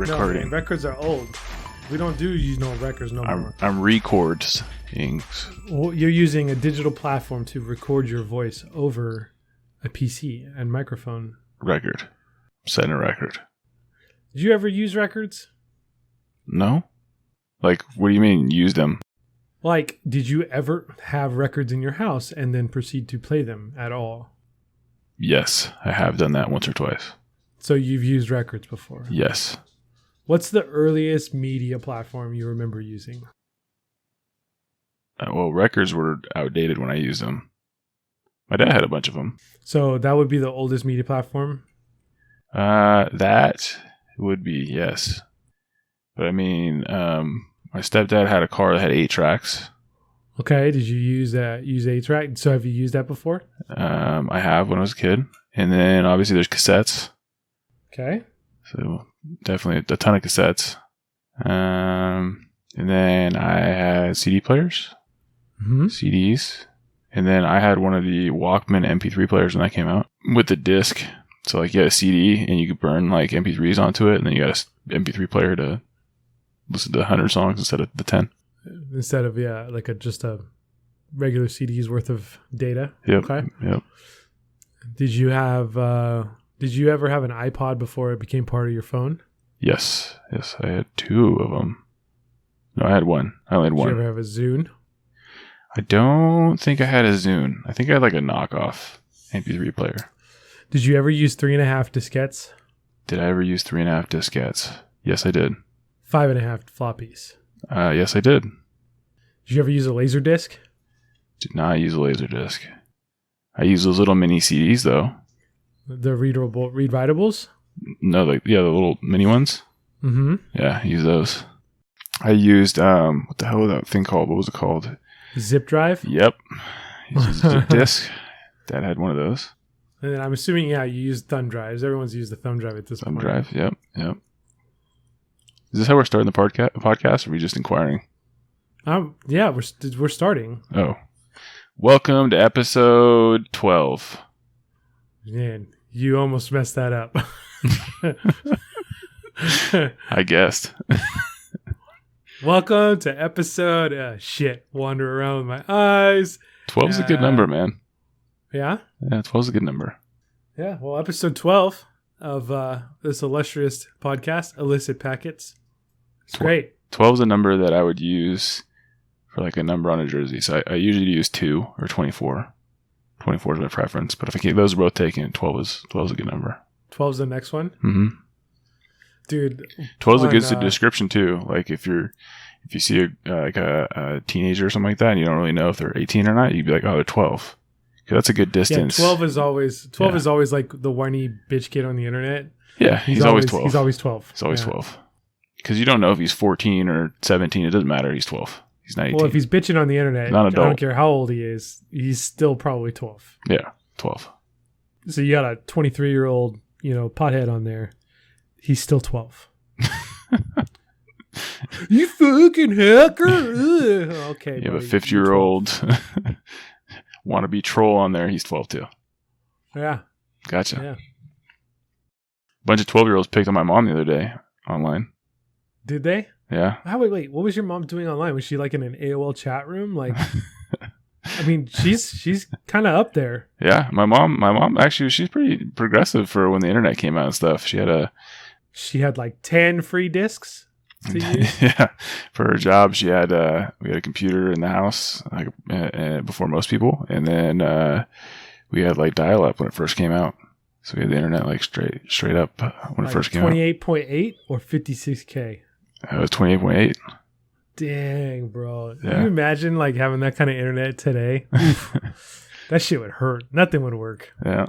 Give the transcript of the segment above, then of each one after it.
recording. No, man, records are old. We don't do records no more. I'm recording. Well, you're using a digital platform to record your voice over a PC and microphone. Record. Setting a record. Did you ever use records? No? Like, what do you mean, use them? Like, did you ever have records in your house and then proceed to play them at all? Yes, I have done that once or twice. So you've used records before? Yes. What's the earliest media platform you remember using? Well, records were outdated when I used them. My dad had a bunch of them. So that would be the oldest media platform? That would be, yes. But I mean, my stepdad had a car that had 8 tracks. Okay, did you use 8-track? So have you used that before? I have when I was a kid. And then obviously there's cassettes. Okay. So definitely a ton of cassettes. And then I had CD players, CDs. And then I had one of the Walkman MP3 players when that came out with the disc. So like you had a CD and you could burn like MP3s onto it. And then you got an MP3 player to listen to 100 songs instead of the 10. Instead of, like just a regular CD's worth of data. Yep. Okay. Yep. Did you ever have an iPod before it became part of your phone? Yes. Yes. I had 2 of them. No, I had one. I only had one. Did you ever have a Zune? I don't think I had a Zune. I think I had like a knockoff MP3 player. Did you ever use 3.5 diskettes? Did I ever use 3.5 diskettes? Yes, I did. 5.5 floppies? Yes, I did. Did you ever use a laser disc? Did not use a laser disc. I used those little mini CDs though. The read writables? No, the little mini ones. Mm-hmm. Yeah, I used those. I used what the hell was that thing called? What was it called? Zip drive? Yep. I used a zip disc. Dad had one of those. And then I'm assuming, you used thumb drives. Everyone's used a thumb drive at this point. Thumb drive, yep. Is this how we're starting the podcast, or are we just inquiring? Yeah, we're starting. Oh. Welcome to episode 12. Man, you almost messed that up. I guessed. Welcome to episode... wander around with my eyes. 12 is a good number, man. Yeah? Yeah, 12 is a good number. Yeah, well, episode 12 of this illustrious podcast, Illicit Packets. It's great. 12 is a number that I would use for like a number on a jersey. So I usually use 2 or 24. 24 is my preference. But if I keep those both taken, 12 is a good number. 12 is the next one? Mm-hmm. Dude. 12 is a good description too. Like if you see a teenager or something like that and you don't really know if they're 18 or not, you'd be like, oh, they're 12. Because that's a good distance. Yeah, 12 is always like the whiny bitch kid on the internet. Yeah, he's always 12. He's always 12. He's always 12. Because you don't know if he's 14 or 17. It doesn't matter. He's 12. He's not 18. Well, if he's bitching on the internet, not adult. I don't care how old he is, he's still probably 12. Yeah, 12. So you got a 23-year-old, pothead on there. He's still 12. You fucking hacker! Okay, you have a 50-year-old wannabe troll on there. He's 12 too. Yeah. Gotcha. Yeah. A bunch of 12-year-olds picked on my mom the other day online. Did they? Yeah. Oh, wait. What was your mom doing online? Was she like in an AOL chat room? Like, I mean, she's kind of up there. Yeah. My mom actually, she's pretty progressive for when the internet came out and stuff. She had like 10 free discs to use. Yeah. For her job, we had a computer in the house before most people. And then we had like dial-up when it first came out. So we had the internet like straight up when it first came out. 28.8 or 56K? It was 28.8. Dang, bro. Yeah. Can you imagine like having that kind of internet today? That shit would hurt. Nothing would work. Yeah.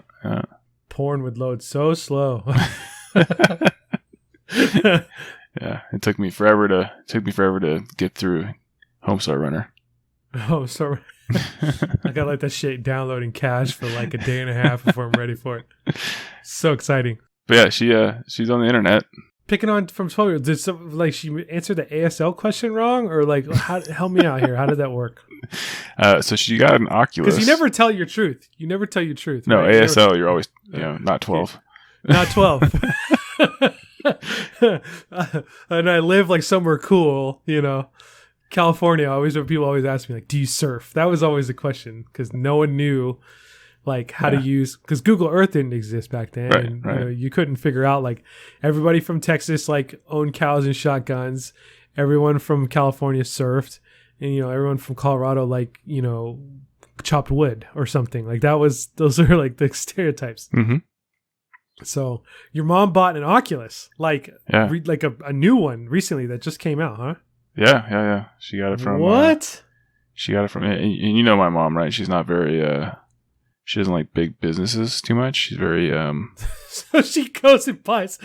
Porn would load so slow. Yeah. It took me forever to get through Homestar Runner. Oh, sorry. I gotta let that shit download in cache for like a day and a half before I'm ready for it. So exciting. But yeah, she's on the internet. Picking on from 12-year-olds. Did she answer the ASL question wrong? Or like, help me out here. How did that work? So she got an Oculus. Because you never tell your truth. No, right? ASL, you're always, not 12. Not 12. And I live like somewhere cool, California. People always ask me like, do you surf? That was always the question because no one knew like how to use, because Google Earth didn't exist back then. Right, and right. You couldn't figure out like everybody from Texas like owned cows and shotguns. Everyone from California surfed, and everyone from Colorado like chopped wood or something. Like those are like the stereotypes. Mm-hmm. So your mom bought an Oculus, like Yeah. a new one recently that just came out, huh? Yeah. She got it from what? She got it from, and you know my mom, right? She's not very. She doesn't like big businesses too much. She's very. So she goes and buys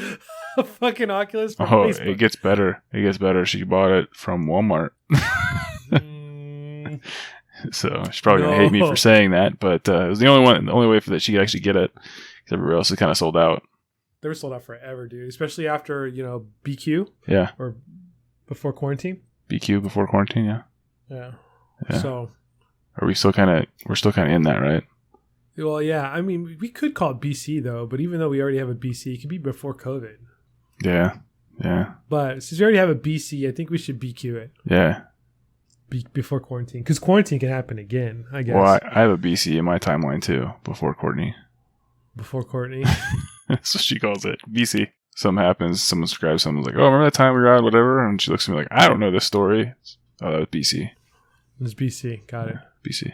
a fucking Oculus from Facebook. It gets better. It gets better. She bought it from Walmart. So she's probably gonna hate me for saying that, but it was the only way for that she could actually get it. Because everywhere else is kind of sold out. They were sold out forever, dude. Especially after BQ. Yeah. Or before quarantine. BQ before quarantine. Yeah. Yeah. So. We're still kind of in that, right? Well, yeah. I mean, we could call it BC though, but even though we already have a BC, it could be before COVID. Yeah. Yeah. But since we already have a BC, I think we should BQ it. Yeah. Before quarantine, because quarantine can happen again, I guess. Well, I have a BC in my timeline too before Courtney. Before Courtney. That's what she calls it. BC. Something happens, someone subscribes, someone's like, oh, remember that time we were out, whatever? And she looks at me like, I don't know this story. Oh, that was BC. It was BC. Got it. BC.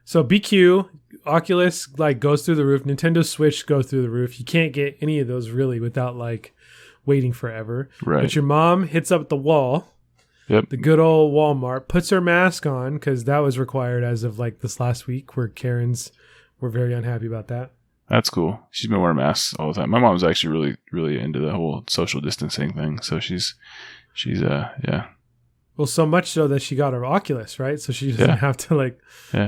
So BQ, Oculus, like, goes through the roof. Nintendo Switch goes through the roof. You can't get any of those really without, like, waiting forever. Right. But your mom hits up the wall. Yep. The good old Walmart. Puts her mask on, because that was required as of, like, this last week, where Karens were very unhappy about that. That's cool. She's been wearing masks all the time. My mom's actually really, really into the whole social distancing thing. So she's yeah. Well, so much so that she got her Oculus, right? So she doesn't have to, like,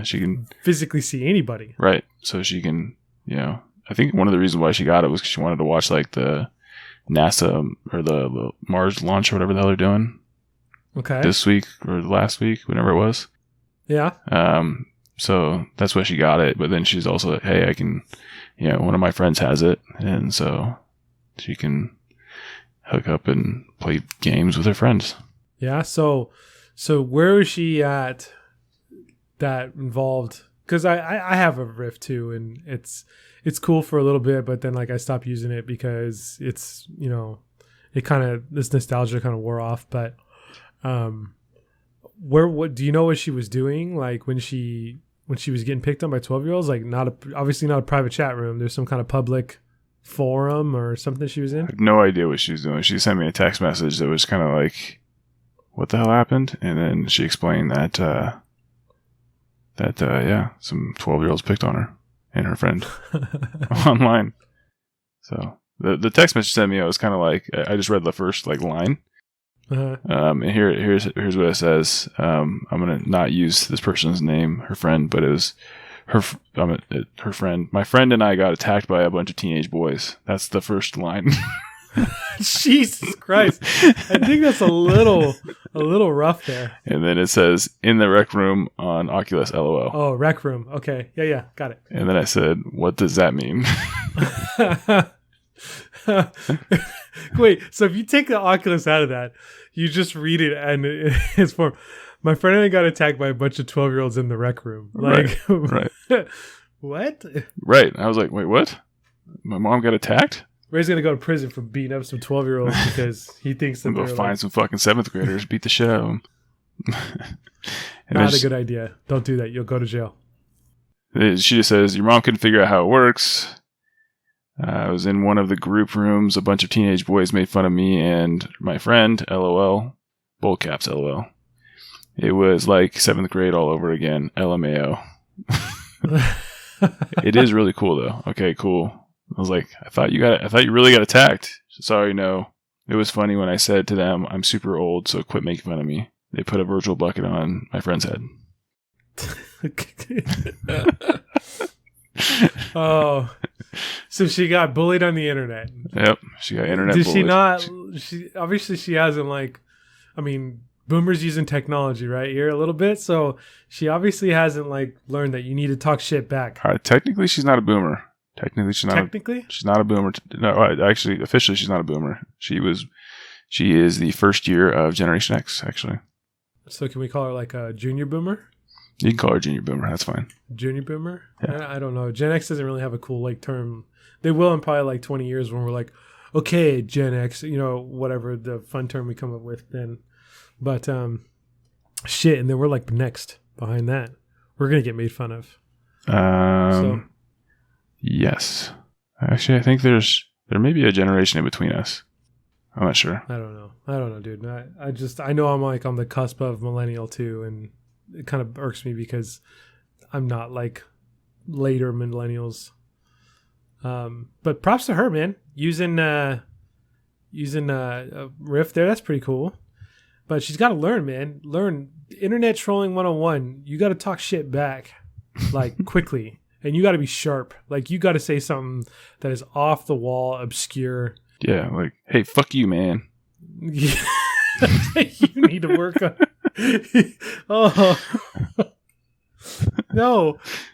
she can physically see anybody. Right. So she can, I think one of the reasons why she got it was because she wanted to watch like the NASA or the Mars launch or whatever the hell they're doing. Okay. This week or last week, whenever it was. Yeah. So that's why she got it. But then she's also like, hey, I can, one of my friends has it. And so she can hook up and play games with her friends. Yeah. So where was she at that involved? Because I have a Rift too, and it's cool for a little bit, but then like I stopped using it because it's, it kind of, this nostalgia kind of wore off. But what do you know what she was doing? Like when she was getting picked on by 12-year-olds, like obviously not a private chat room. There's some kind of public forum or something she was in. I have no idea what she was doing. She sent me a text message that was kind of like, what the hell happened? And then she explained that some 12-year-olds picked on her and her friend online. So the text message sent me, I was kind of like, I just read the first like line. Uh-huh. And here's what it says. I'm gonna not use this person's name, her friend, but it was her friend. My friend and I got attacked by a bunch of teenage boys. That's the first line. Jesus Christ! I think that's a little rough there. And then it says in the rec room on Oculus, LOL. Oh, rec room. Okay, yeah, got it. And then I said, "What does that mean?" Wait, so if you take the Oculus out of that, you just read it and it's for my friend and I got attacked by a bunch of 12-year-olds in the rec room. Like, right. What? Right. I was like, wait, what? My mom got attacked? Ray's gonna go to prison for beating up some 12-year-olds because he thinks that they're find some fucking 7th graders, beat the shit out of them. Not a good idea. Don't do that. You'll go to jail. She just says, your mom couldn't figure out how it works. I was in one of the group rooms. A bunch of teenage boys made fun of me and my friend, LOL. Bold caps, LOL. It was like 7th grade all over again, LMAO. It is really cool, though. Okay, cool. I was like, I thought you really got attacked. Sorry, no. It was funny when I said to them, I'm super old, so quit making fun of me. They put a virtual bucket on my friend's head. Oh, so she got bullied on the internet. Yep, she got internet Did bullied. she not? Obviously she hasn't, like, I mean, boomers using technology right here a little bit, so she obviously hasn't like learned that you need to talk shit back. Technically, she's not a boomer. Technically, Technically? she's not a boomer. No, actually, officially, she's not a boomer. She is the first year of Generation X, actually. So can we call her like a junior boomer? You can call her junior boomer. That's fine. Junior boomer? Yeah. I don't know. Gen X doesn't really have a cool like term. They will in probably like 20 years when we're like, okay, Gen X, whatever the fun term we come up with then. But shit, and then we're like next behind that. We're going to get made fun of. Yes. Actually, I think there may be a generation in between us. I'm not sure. I don't know, dude. I know I'm like on the cusp of millennial too, and it kind of irks me because I'm not like later millennials. But props to her, man. Using a riff there, that's pretty cool. But she's got to learn, man. Learn internet trolling 101. You got to talk shit back, like quickly, and you got to be sharp. Like you got to say something that is off the wall, obscure. Yeah, like, hey, fuck you, man. You need to work on. Oh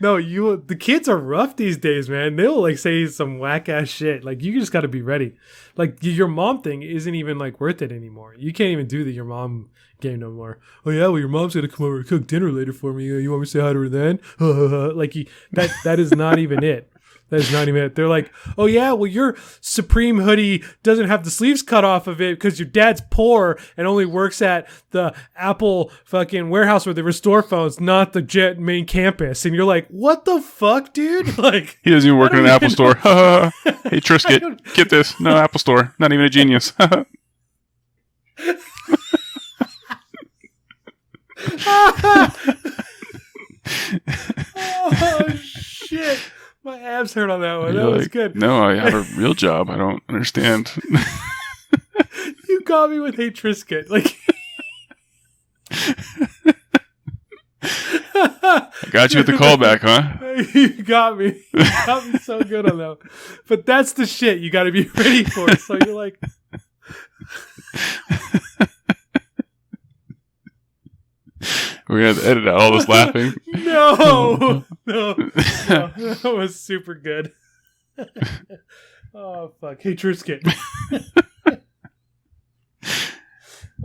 no, the kids are rough these days, man. They'll like say some whack ass shit. Like you just got to be ready. Like your mom thing isn't even like worth it anymore. You can't even do the your mom game no more. Oh yeah, well your mom's gonna come over and cook dinner later for me. You want me to say hi to her then? Like that is not even it. That is not even it. They're like, oh yeah, well your Supreme hoodie doesn't have the sleeves cut off of it because your dad's poor and only works at the Apple fucking warehouse where they restore phones, not the Jet main campus. And you're like, what the fuck, dude? Like he doesn't even work in an Apple store. Hey Trisket, get this. No Apple store. Not even a genius. Oh shit. My abs hurt on that one. That was good. No, I have a real job. I don't understand. You got me with Hey Trisket. Like I got you with the callback, huh? You got me. You got me so good on that. But that's the shit you got to be ready for. So you're like... We're going to have to edit out all this laughing. No. That was super good. Oh, fuck. Hey, Trisket.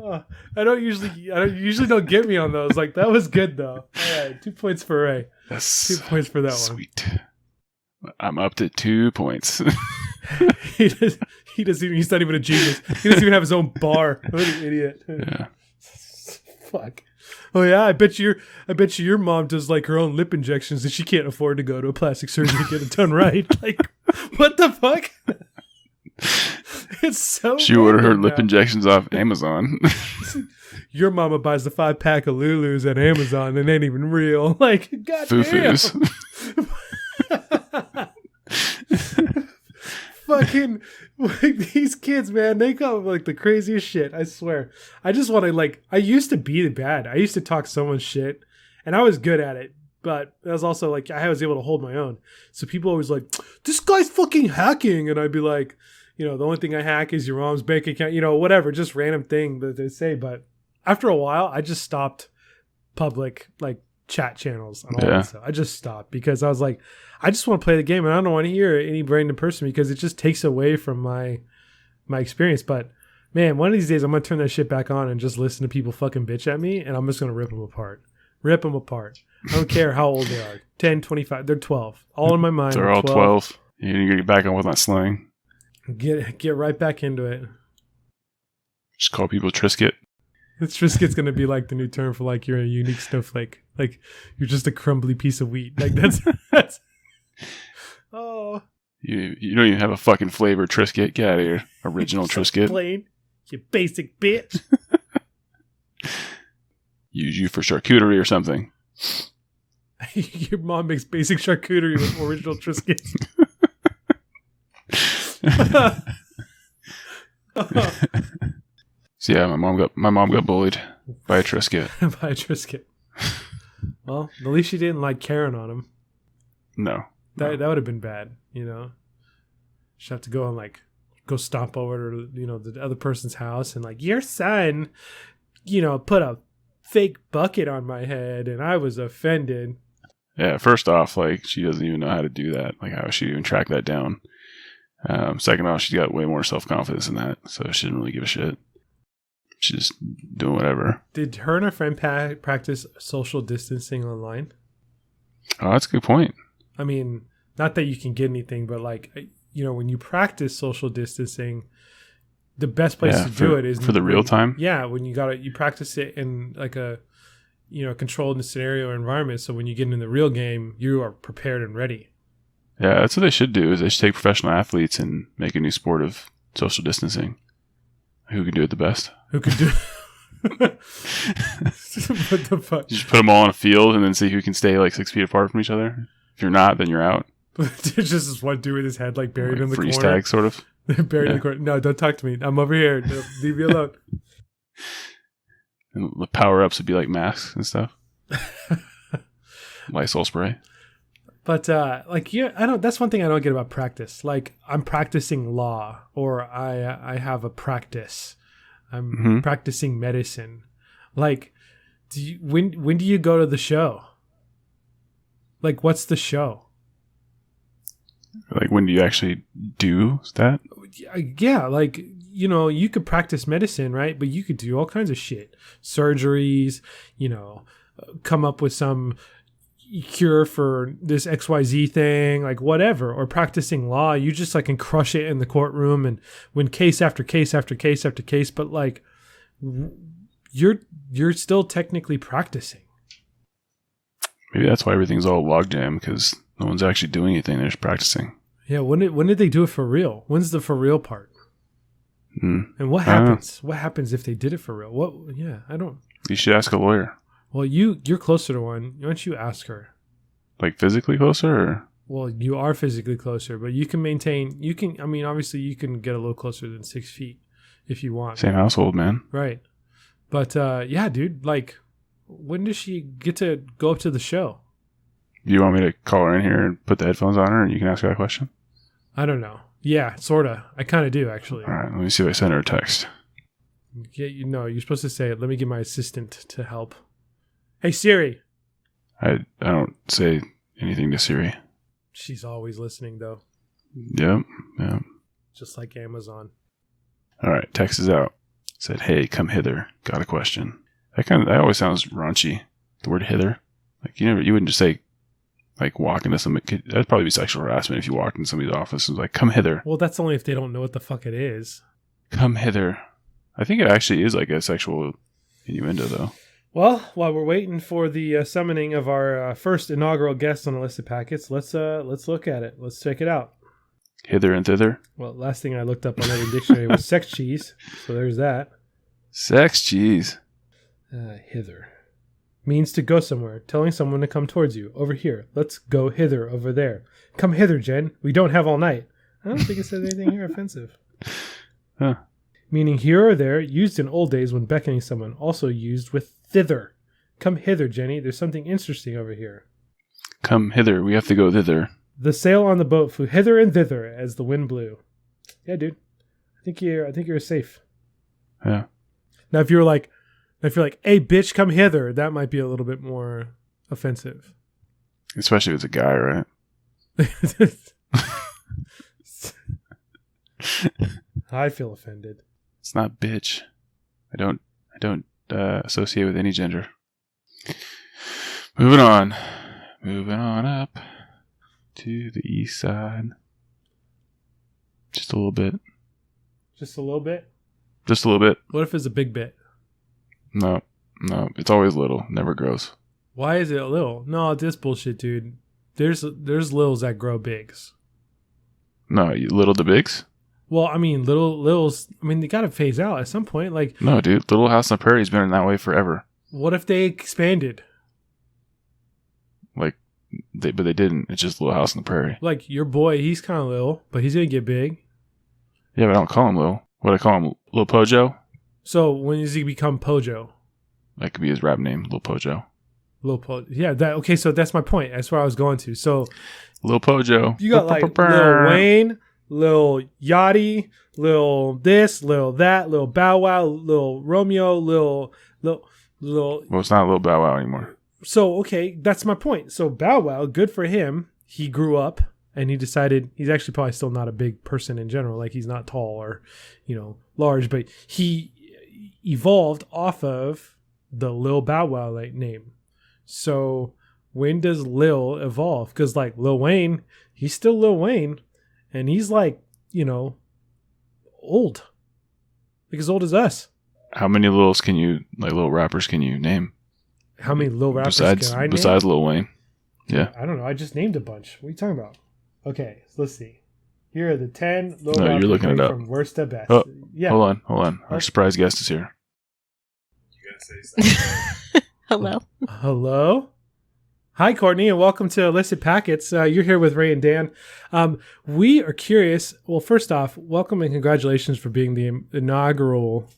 Oh, you usually don't get me on those. Like, that was good, though. All right. 2 points for Ray. Yes. 2 points for that Sweet. I'm up to 2 points. He's not even a genius. He doesn't even have his own bar. What an idiot. Yeah. Fuck. Oh yeah, I bet you your mom does like her own lip injections and she can't afford to go to a plastic surgeon to get it done right. Like, what the fuck? It's so. She ordered her lip injections off Amazon. Your mama buys the 5-pack of Lulus at Amazon and ain't even real. Like, goddamn. Fucking these kids, man, they come up with like the craziest shit. I swear. I just want to I used to be bad. I used to talk so much shit, and I was good at it. But I was also like, I was able to hold my own. So people always like, this guy's fucking hacking, and I'd be like, the only thing I hack is your mom's bank account, whatever, just random thing that they say. But after a while, I just stopped public chat channels and all that stuff. I just stopped because I was like, I just want to play the game and I don't want to hear any random person because it just takes away from my experience. But man, one of these days I'm going to turn that shit back on and just listen to people fucking bitch at me and I'm just going to rip them apart. I don't care how old they are. 10, 25, they're 12. All in my mind. They're all 12. You need to get back on with that slang. Get right back into it. Just call people Trisket. Trisket's going to be like the new term for like you're a unique snowflake. Like you're just a crumbly piece of wheat. Like that's oh. You don't even have a fucking flavor, Trisket. Get out of here. Original Trisket. Plain. You basic bitch. Use you for charcuterie or something. Your mom makes basic charcuterie with original Trisket. So yeah, my mom got bullied by a Trisket. By a Trisket. Well, at least she didn't like Karen on him. No. That would have been bad, She'd have to go and go stomp over to the other person's house and your son, put a fake bucket on my head and I was offended. Yeah, first off, like, she doesn't even know how to do that. Like, how would she even track that down? Second off, she's got way more self-confidence than that, so she didn't really give a shit. She's just doing whatever. Did her and her friend practice social distancing online? Oh, that's a good point. I mean, not that you can get anything, but like, you know, when you practice social distancing, the best place to do it is for the real time. Yeah, when you practice it in like a, you know, controlled scenario or environment. So when you get in the real game, you are prepared and ready. Yeah, that's what they should do. Is they should take professional athletes and make a new sport of social distancing. Who can do it the best? Who can do it? What the fuck? You just put them all on a field and then see who can stay like 6 feet apart from each other. If you're not, then you're out. There's just this one dude with his head like buried in the corner. Freeze tag, sort of. Buried in the corner. No, don't talk to me. I'm over here. No, leave me alone. And the power-ups would be like masks and stuff. Lysol spray. But like, yeah, that's one thing I don't get about practice. Like, I'm practicing law, or I have a practice. I'm practicing medicine. Like, when do you go to the show? Like, what's the show? Like, when do you actually do that? Yeah, like, you know, you could practice medicine, right? But you could do all kinds of shit. Surgeries, you know, come up with some cure for this XYZ thing, like whatever. Or practicing law, you just like can crush it in the courtroom and win case after case after case after case. But like, you're still technically practicing. Maybe that's why everything's all logjam, because no one's actually doing anything. They're just practicing. Yeah, when did they do it for real? When's the for real part? And what happens? What happens if they did it for real? What? Yeah, I don't. You should ask a lawyer. Well, you're closer to one. Why don't you ask her? Like physically closer, or? Well, you are physically closer, but you can maintain. You can. I mean, obviously, you can get a little closer than 6 feet if you want. Same household, man. Right. But yeah, dude. Like, when does she get to go up to the show? Do you want me to call her in here and put the headphones on her, and you can ask her that question? I don't know. Yeah, sorta. I kind of do, actually. All right, let me see if I send her a text. Yeah, you're supposed to say it. Let me get my assistant to help. Hey, Siri. I don't say anything to Siri. She's always listening, though. Yep. Just like Amazon. All right, text is out. Said, hey, come hither. Got a question. That always sounds raunchy. The word hither. Like, you wouldn't just say, like, walk into somebody. That'd probably be sexual harassment if you walked into somebody's office and was like, come hither. Well, that's only if they don't know what the fuck it is. Come hither. I think it actually is like a sexual innuendo, though. Well, while we're waiting for the summoning of our first inaugural guest on Illicit Packets, let's look at it. Let's check it out. Hither and thither? Well, last thing I looked up on every dictionary was sex cheese. So there's that. Sex cheese. Hither. Means to go somewhere, telling someone to come towards you. Over here. Let's go hither, over there. Come hither, Jen. We don't have all night. I don't think it says anything here offensive. Huh. Meaning here or there, used in old days when beckoning someone. Also used with thither. Come hither, Jenny. There's something interesting over here. Come hither. We have to go thither. The sail on the boat flew hither and thither as the wind blew. Yeah, dude. I think you're safe. Yeah. Now, if you're like, hey, bitch, come hither, that might be a little bit more offensive. Especially if it's a guy, right? I feel offended. It's not bitch. I don't associate with any gender. Moving on up to the east side. Just a little bit. Just a little bit? Just a little bit. What if it's a big bit? No. It's always little. Never grows. Why is it little? No, this bullshit, dude. There's littles that grow bigs. No, little to bigs? Well, I mean, littles, they got to phase out at some point. Like, no, dude. Little House on the Prairie's been that way forever. What if they expanded? Like, but they didn't. It's just Little House on the Prairie. Like, your boy, he's kind of little, but he's going to get big. Yeah, but I don't call him little. What do I call him? Lil Pojo? So, when does he become Pojo? That could be his rap name, Lil Pojo. Lil Pojo. Yeah, okay, so that's my point. That's where I was going to. So, Lil Pojo. You got like Lil Wayne, Lil Yachty, Lil this, Lil that, Lil Bow Wow, Lil Romeo, Lil. Well, it's not Lil Bow Wow anymore. So, okay, that's my point. So Bow Wow, good for him. He grew up and he decided he's actually probably still not a big person in general. Like he's not tall or, large, but he evolved off of the Lil Bow Wow name. So when does Lil evolve? Because like Lil Wayne, he's still Lil Wayne and he's like, old. Like as old as us. How many little rappers can you name? How many Lil rappers can I name? Besides Lil Wayne. Yeah. I don't know. I just named a bunch. What are you talking about? Okay, so let's see. Here are the 10 Lil rappers you're looking it up. From worst to best. Oh, yeah. Hold on. Our surprise guest is here. You gotta say something. Hello? Hi, Courtney, and welcome to Illicit Packets. You're here with Ray and Dan. We are curious. Well, first off, welcome and congratulations for being the inaugural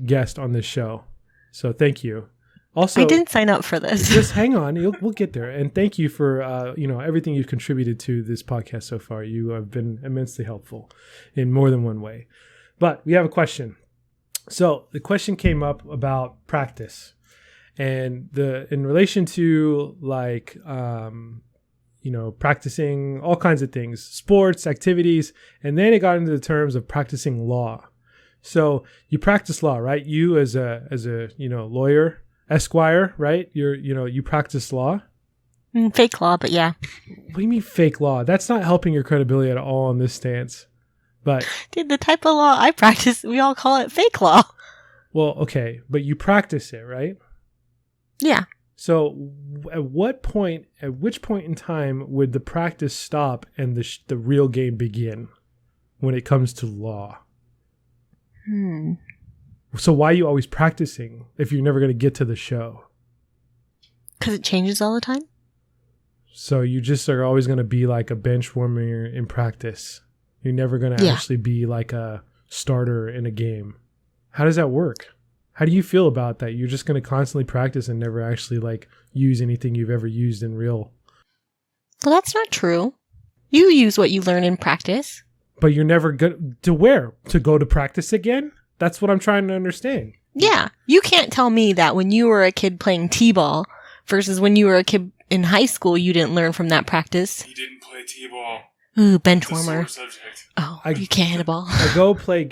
guest on this show. So thank you. Also, I didn't sign up for this. Just hang on. We'll get there. And thank you for everything you've contributed to this podcast so far. You have been immensely helpful in more than one way. But we have a question. So the question came up about practice. And in relation to like, practicing all kinds of things, sports, activities, and then it got into the terms of practicing law. So you practice law, right? You as a lawyer, Esquire, right? You practice law. Fake law, but yeah. What do you mean fake law? That's not helping your credibility at all in this stance. But dude, the type of law I practice, we all call it fake law. Well, okay, but you practice it, right? Yeah. So at which point in time would the practice stop and the real game begin when it comes to law? So why are you always practicing if you're never going to get to the show? Because it changes all the time. So you just are always going to be like a bench warmer in practice. You're never going to actually be like a starter in a game. How does that work? How do you feel about that? You're just going to constantly practice and never actually like use anything you've ever used in real. Well, that's not true. You use what you learn in practice. But you're never good to where? To go to practice again? That's what I'm trying to understand. Yeah. You can't tell me that when you were a kid playing t-ball versus when you were a kid in high school, you didn't learn from that practice. He didn't play t-ball. Ooh, bench warmer. Subject. Oh, you can't hit a ball. I go play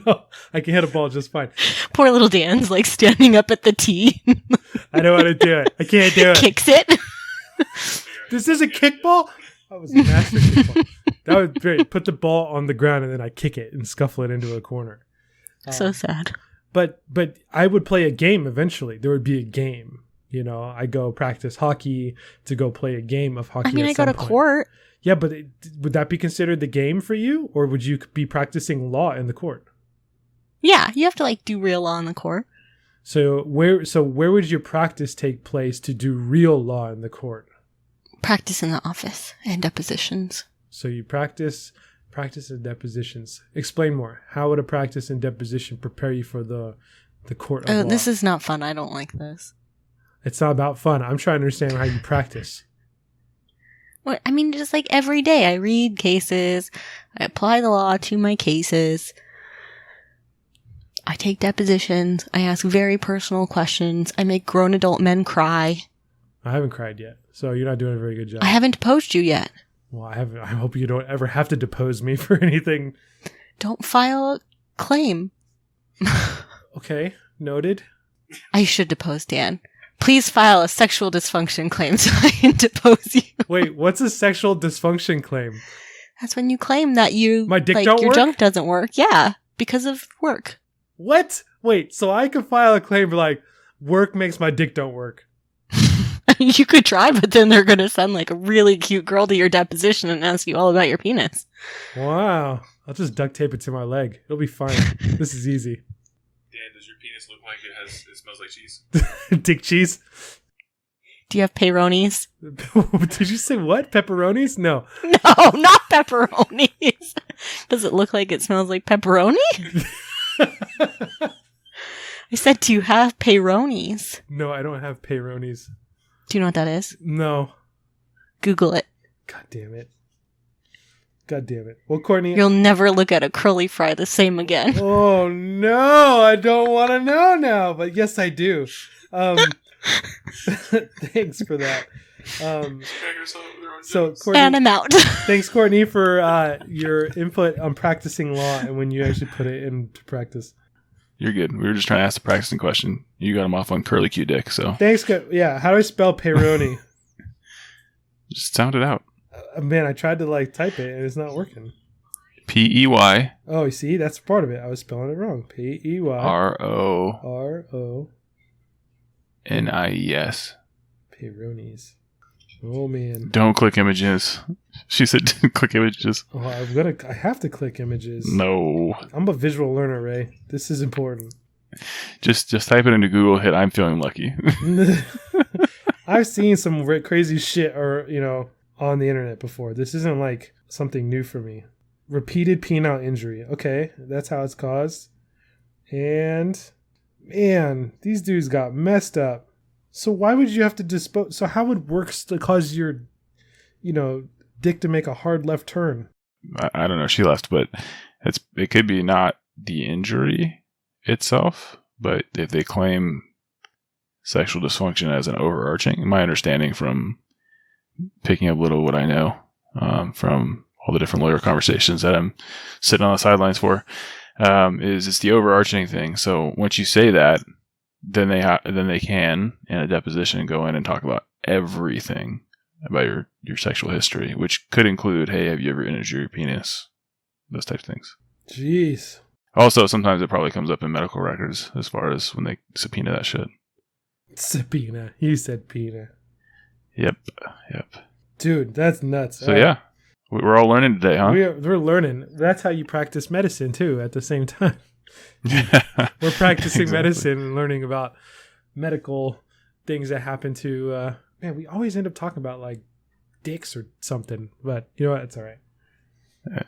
No, I can hit a ball just fine. Poor little Dan's like standing up at the tee. I don't want to do it. I can't do it. Kicks it. This is a kickball? That was a master kickball. That was great. Put the ball on the ground and then I kick it and scuffle it into a corner. So sad. But I would play a game eventually. There would be a game. I go practice hockey to go play a game of hockey. I mean, I go to court. Yeah, but would that be considered the game for you? Or would you be practicing law in the court? Yeah, you have to like do real law in the court. So where would your practice take place to do real law in the court? Practice in the office and depositions. So you practice in depositions. Explain more. How would a practice in deposition prepare you for the court of law? This is not fun. I don't like this. It's not about fun. I'm trying to understand how you practice. What I mean, just like every day I read cases, I apply the law to my cases, I take depositions, I ask very personal questions, I make grown adult men cry. I haven't cried yet, so you're not doing a very good job. I haven't deposed you yet. Well, I haven't. I hope you don't ever have to depose me for anything. Don't file a claim. Okay, noted. I should depose Dan. Please file a sexual dysfunction claim so I can depose you. Wait, what's a sexual dysfunction claim? That's when you claim that my dick don't your work? junk doesn't work. Yeah, because of work. What? Wait, so I could file a claim for like work makes my dick don't work. You could try, but then they're going to send like a really cute girl to your deposition and ask you all about your penis. Wow. I'll just duct tape it to my leg. It'll be fine. This is easy. Dan, does your penis look like it smells like cheese? Dick cheese? Do you have peyronie's? Did you say what? Pepperonis? No. No, not pepperonis. Does it look like it smells like pepperoni? I said, do you have peyronie's? No, I don't have peyronie's. Do you know what that is? No. Google it. God damn it. God damn it. Well, Courtney. You'll never look at a curly fry the same again. Oh, no. I don't want to know now. But yes, I do. Thanks for that. So, Courtney, And I'm out. thanks, Courtney, for your input on practicing law and when you actually put it into practice. You're good. We were just trying to ask the practicing question. You got him off on curly Q dick, so. Thanks. Yeah, how do I spell Peroni? Just sound it out. Man, I tried to type it and it's not working. P-E-Y. Oh, you see, that's part of it. I was spelling it wrong. P-E-Y. R-O. R-O. N-I-E-S. Peronis. Oh, man. Don't click images. She said click images. Oh, I have to click images. No. I'm a visual learner, Ray. This is important. Just type it into Google, hit I'm feeling lucky. I've seen some crazy shit on the internet before. This isn't something new for me. Repeated penile injury. Okay, that's how it's caused. And man, these dudes got messed up. So why would you have to dispose? So how would it work to cause your, dick to make a hard left turn? I don't know. She left, but it could be not the injury itself, but if they claim sexual dysfunction as an overarching, my understanding from picking up little what I know from all the different lawyer conversations that I'm sitting on the sidelines for, is it's the overarching thing. So once you say that, then they can in a deposition go in and talk about everything about your sexual history, which could include, hey, have you ever injured your penis? Those types of things. Jeez. Also, sometimes it probably comes up in medical records as far as when they subpoena that shit. Subpoena. You said pena. Yep. Dude, that's nuts. So yeah, we're all learning today, huh? We're learning. That's how you practice medicine too at the same time. We're practicing Exactly. medicine and learning about medical things that happen to man, we always end up talking about dicks or something, but you know what, it's all right.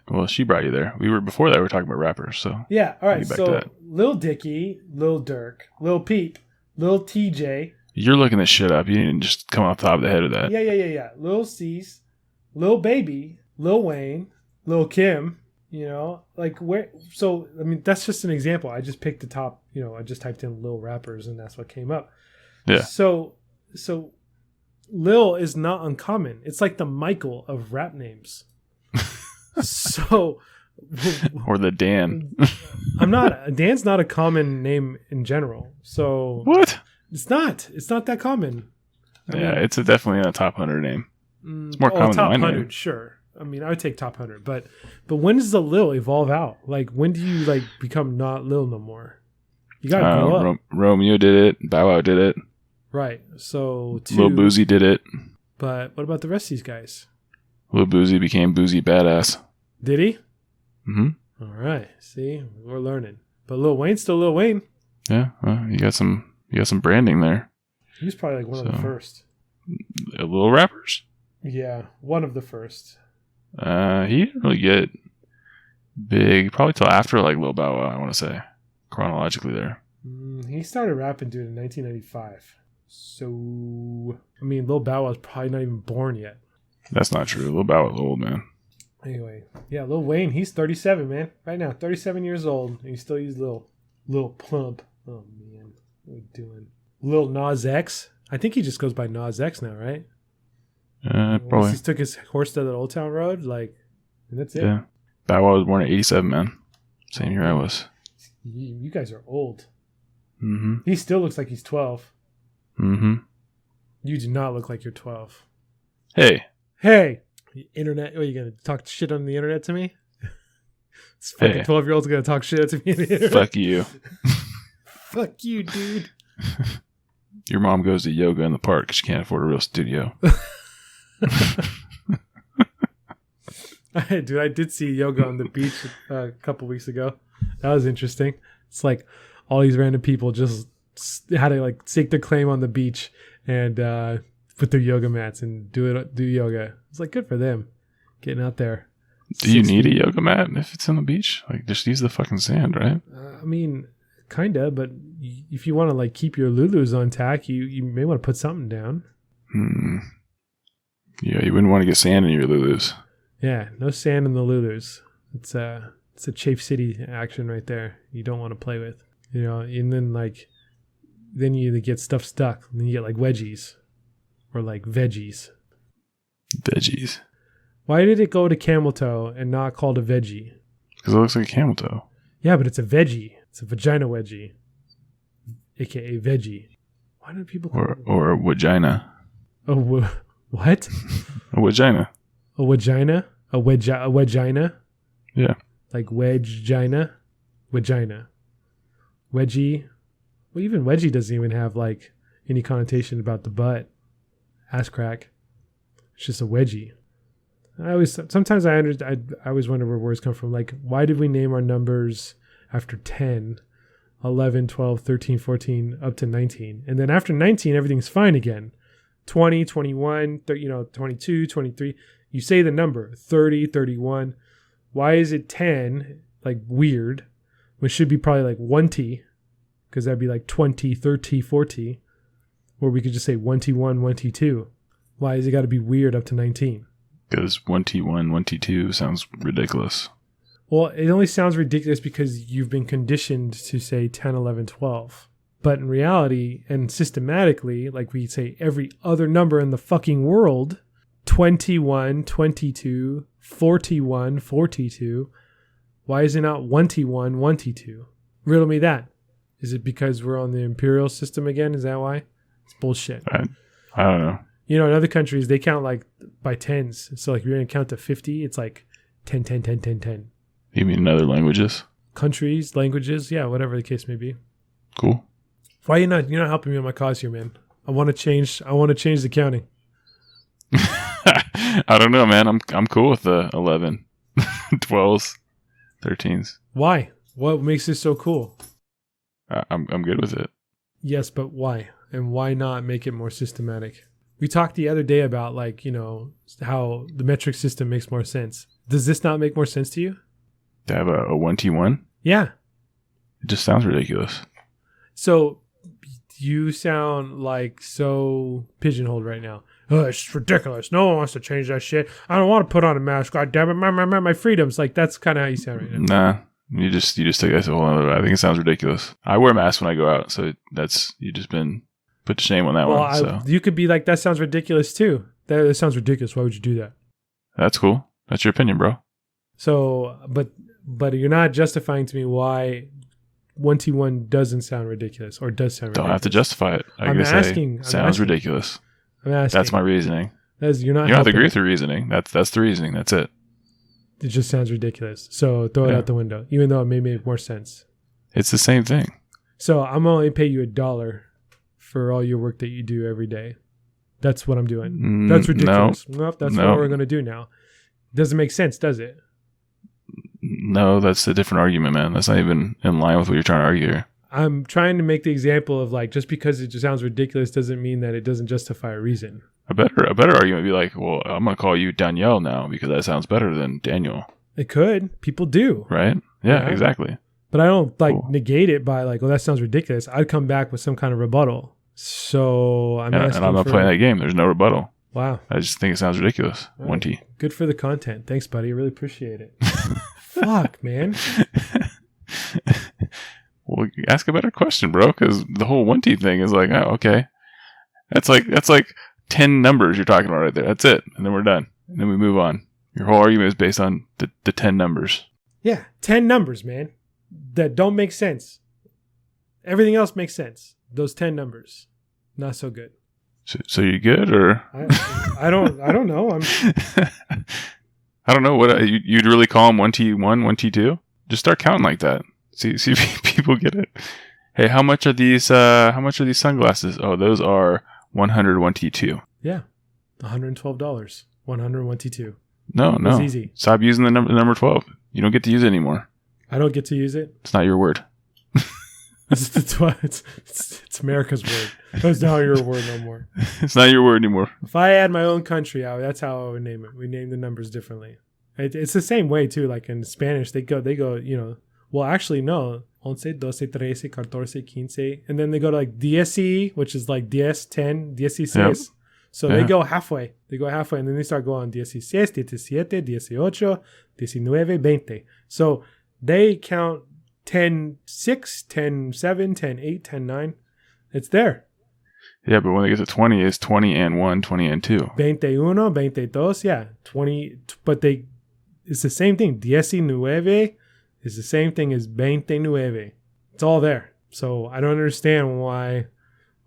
Well, she brought you there. Before that we were talking about rappers, so Yeah, all right. Back to So that. Lil Dicky, Lil Durk, Lil Peep, Lil TJ. you're looking this shit up. You didn't just come off the top of the head of that. Yeah. Lil Cease, Lil Baby, Lil Wayne, Lil Kim, where, so, I mean, that's just an example. I just picked the top, I just typed in Lil rappers and that's what came up. Yeah. So Lil is not uncommon. It's like the Michael of rap names. So. Or the Dan. Dan's not a common name in general. So. What? It's not that common. It's definitely a top 100 name. It's more common top than my 100, name. sure. I mean, I would take top 100, but when does the Lil evolve out? When do you become not Lil no more? You gotta grow up, Romeo did it. Bow Wow did it. right? So Lil Boozy did it. But what about the rest of these guys? Lil Boozy became Boozy Badass. Did he? Mm-hmm. All right. See, we're learning. But Lil Wayne's still Lil Wayne. Yeah, well, you got some branding there. He was probably one of the first. Little rappers. Yeah, one of the first. He didn't really get big probably till after Lil Bow Wow, I want to say, chronologically there. He started rapping, dude, in 1995. So, I mean, Lil Bow Wow's probably not even born yet. That's not true. Lil Bow Wow's old, man. Anyway, yeah, Lil Wayne, he's 37, man. Right now, 37 years old, and he still uses Lil Plump. Oh, man. What are we doing? Lil Nas X. I think he just goes by Nas X now, right? Probably. He took his horse to the Old Town Road, and that's it. Yeah. Bow Wow was born in 87, man. Same year I was. You guys are old. Mm-hmm. He still looks like he's 12. Mm-hmm. You do not look like you're 12. Hey. Internet, are you going to talk shit on the internet to me? This fucking 12-year-old's going to talk shit to me on the internet. Fuck you. Fuck you, dude. Your mom goes to yoga in the park because she can't afford a real studio. Dude, I did see yoga on the beach a couple weeks ago. That was interesting. It's all these random people just had to stake their claim on the beach and put their yoga mats and do yoga. It's good for them getting out there. Do you need a yoga mat if it's on the beach? Just use the fucking sand, right? I mean, kinda, but if you want to keep your Lulus on tack, you may want to put something down. Yeah, you wouldn't want to get sand in your Lulus. Yeah, no sand in the Lulus. It's a Chafe City action right there. You don't want to play with, and then you get stuff stuck. And then you get like wedgies or like veggies. Veggies. Why did it go to camel toe and not called a veggie? Because it looks like a camel toe. Yeah, but it's a veggie. It's a vagina wedgie, aka veggie. Why do people call it? Or a vagina? What? A vagina. A vagina? A vagina? Yeah. Like wedgina? Vagina. Wedgie. Well, even wedgie doesn't even have like any connotation about the butt. Ass crack. It's just a wedgie. I always wonder where words come from. Like, why did we name our numbers after 10, 11, 12, 13, 14, up to 19? And then after 19, everything's fine again. 20, 21, 22, 23. You say the number 30, 31. Why is it 10? Like weird. Which should be probably like 1T. Because that'd be like 20, 30, 40. Or we could just say 1T1, 1T2. Why has it got to be weird up to 19? Because 1T1, 1T2 sounds ridiculous. Well, it only sounds ridiculous because you've been conditioned to say 10, 11, 12. But in reality and systematically, like we say every other number in the fucking world, 21, 22, 41, 42, why is it not 1T1, 1T2? Riddle me that. Is it because we're on the imperial system again? Is that why? It's bullshit. I don't know. In other countries, they count like by tens. So like if you're going to count to 50, it's like 10, 10, 10, 10, 10. You mean in other languages? Countries, languages, yeah, whatever the case may be. Cool. Why you're not helping me on my cause here, man? I want to change the counting. I don't know, man. I'm cool with the 11, 12s, 13s. Why? What makes this so cool? I'm good with it. Yes, but why? And why not make it more systematic? We talked the other day about how the metric system makes more sense. Does this not make more sense to you? To have a 1T1? Yeah. It just sounds ridiculous. So you sound like so pigeonholed right now. Oh, it's ridiculous. No one wants to change that shit. I don't want to put on a mask. God damn it. My freedoms. Like, that's kind of how you sound right now. Nah. You just take that to a whole other. I think it sounds ridiculous. I wear a mask when I go out, so you just been put to shame on that one. So you could be like, that sounds ridiculous too. That sounds ridiculous. Why would you do that? That's cool. That's your opinion, bro. So, but you're not justifying to me why 1T1 doesn't sound ridiculous or does sound ridiculous. Don't have to justify it. I'm asking. Sounds ridiculous. I'm asking. That's my reasoning. You don't have to agree with the reasoning. That's the reasoning. That's it. It just sounds ridiculous. So throw it out the window, even though it may make more sense. It's the same thing. So I'm only pay you $1 for all your work that you do every day. That's what I'm doing. That's ridiculous. Nope, that's what we're going to do now. Doesn't make sense, does it? No, that's a different argument, man. That's not even in line with what you're trying to argue here. I'm trying to make the example of like, just because it just sounds ridiculous doesn't mean that it doesn't justify a reason. A better argument would be like, well, I'm going to call you Danielle now because that sounds better than Daniel. It could. People do. Right? Yeah, exactly. But I don't negate it by like, well, that sounds ridiculous. I'd come back with some kind of rebuttal. So I'm asking and I'm not playing that game. There's no rebuttal. Wow. I just think it sounds ridiculous. Right. 1T. Good for the content. Thanks, buddy. I really appreciate it. Fuck, man. Well, ask a better question, bro, because the whole 1T thing is like, oh, okay. That's like 10 numbers you're talking about right there. That's it. And then we're done. And then we move on. Your whole argument is based on the 10 numbers. Yeah, 10 numbers, man, that don't make sense. Everything else makes sense. Those 10 numbers, not so good. So you good, or I don't know. I don't know what you'd really call them. 1T1, 1T2. Just start counting like that. See if people get it. Hey, how much are these sunglasses? Oh, those are 100 1T2. Yeah, $112. 100 1T2. No. It's easy. Stop using the number 12. You don't get to use it anymore. I don't get to use it. It's not your word. It's America's word. That's not your word no more. It's not your word anymore. If I had my own country, that's how I would name it. We name the numbers differently. It's the same way too. Like in Spanish, they go. Well, actually, no. 11, 12, 13, 14, 15. And then they go to like 10, which is like 10, 10, 16. Yep. So they go halfway. They go halfway, and then they start going 16, 17, 18, 19, 20. So they count 10, 6, 10, 7, 10, 8, 10, 9. It's there. Yeah, but when they get to 20, it's 20 and 1, 20 and 2. 21, 22, yeah. 20, but it's the same thing. 19 is the same thing as 29. It's all there. So I don't understand why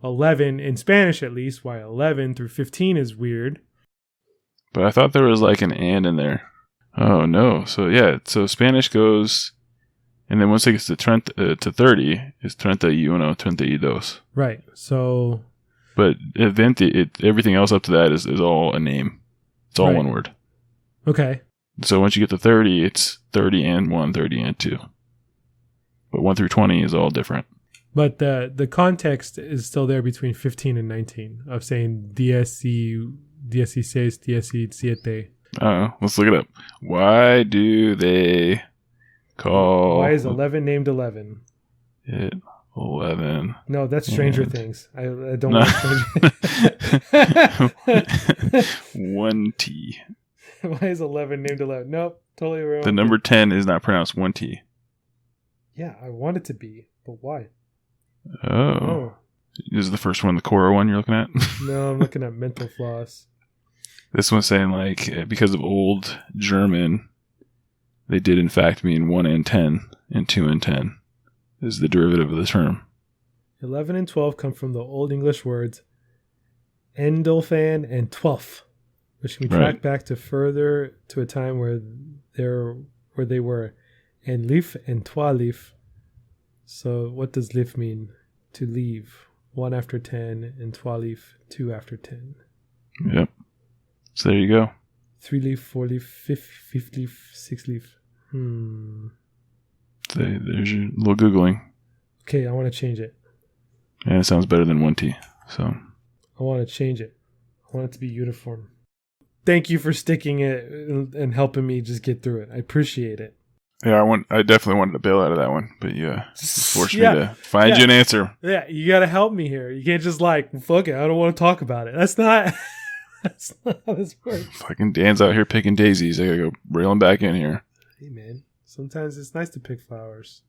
11, in Spanish at least, why 11 through 15 is weird. But I thought there was like an and in there. Oh, no. So, yeah. So Spanish goes, and then once it gets to 30, it's 31, 32. Right. So... But everything else up to that is all a name. It's all one word. Okay. So once you get to 30, it's 30 and 1, 30 and 2. But 1 through 20 is all different. But the context is still there between 15 and 19 of saying 16, 17. Let's look it up. Why do they call... Why is 11 named 11? It 11. No, that's Stranger Things. I don't No. want Stranger 1T. Why is 11 named 11? Nope, totally wrong. The number 10 is not pronounced 1T. Yeah, I want it to be, but why? Oh. This is the first one, the Cora one you're looking at? No, I'm looking at mental floss. This one's saying, like, because of old German, they did in fact mean 1 and 10, and 2 and 10 is the derivative of the term. 11 and 12 come from the Old English words endolfan and twelfth, which can be tracked back to further to a time where they were enlif and twalif. So what does lif mean? To leave. 1 after 10 and twalif, 2 after 10. Yep. So there you go. 3 leaf, 4 leaf, 5 leaf, 6 leaf. There's your little Googling. Okay, I want to change it. And it sounds better than 1T. So I want to change it. I want it to be uniform. Thank you for sticking it and helping me just get through it. I appreciate it. yeah, I definitely wanted to bail out of that one, but yeah, forced me to find you an answer. Yeah, you got to help me here. You can't just fuck it. I don't want to talk about it. That's not how this works. Fucking Dan's out here picking daisies. I gotta go reel him back in here. Hey man, sometimes it's nice to pick flowers.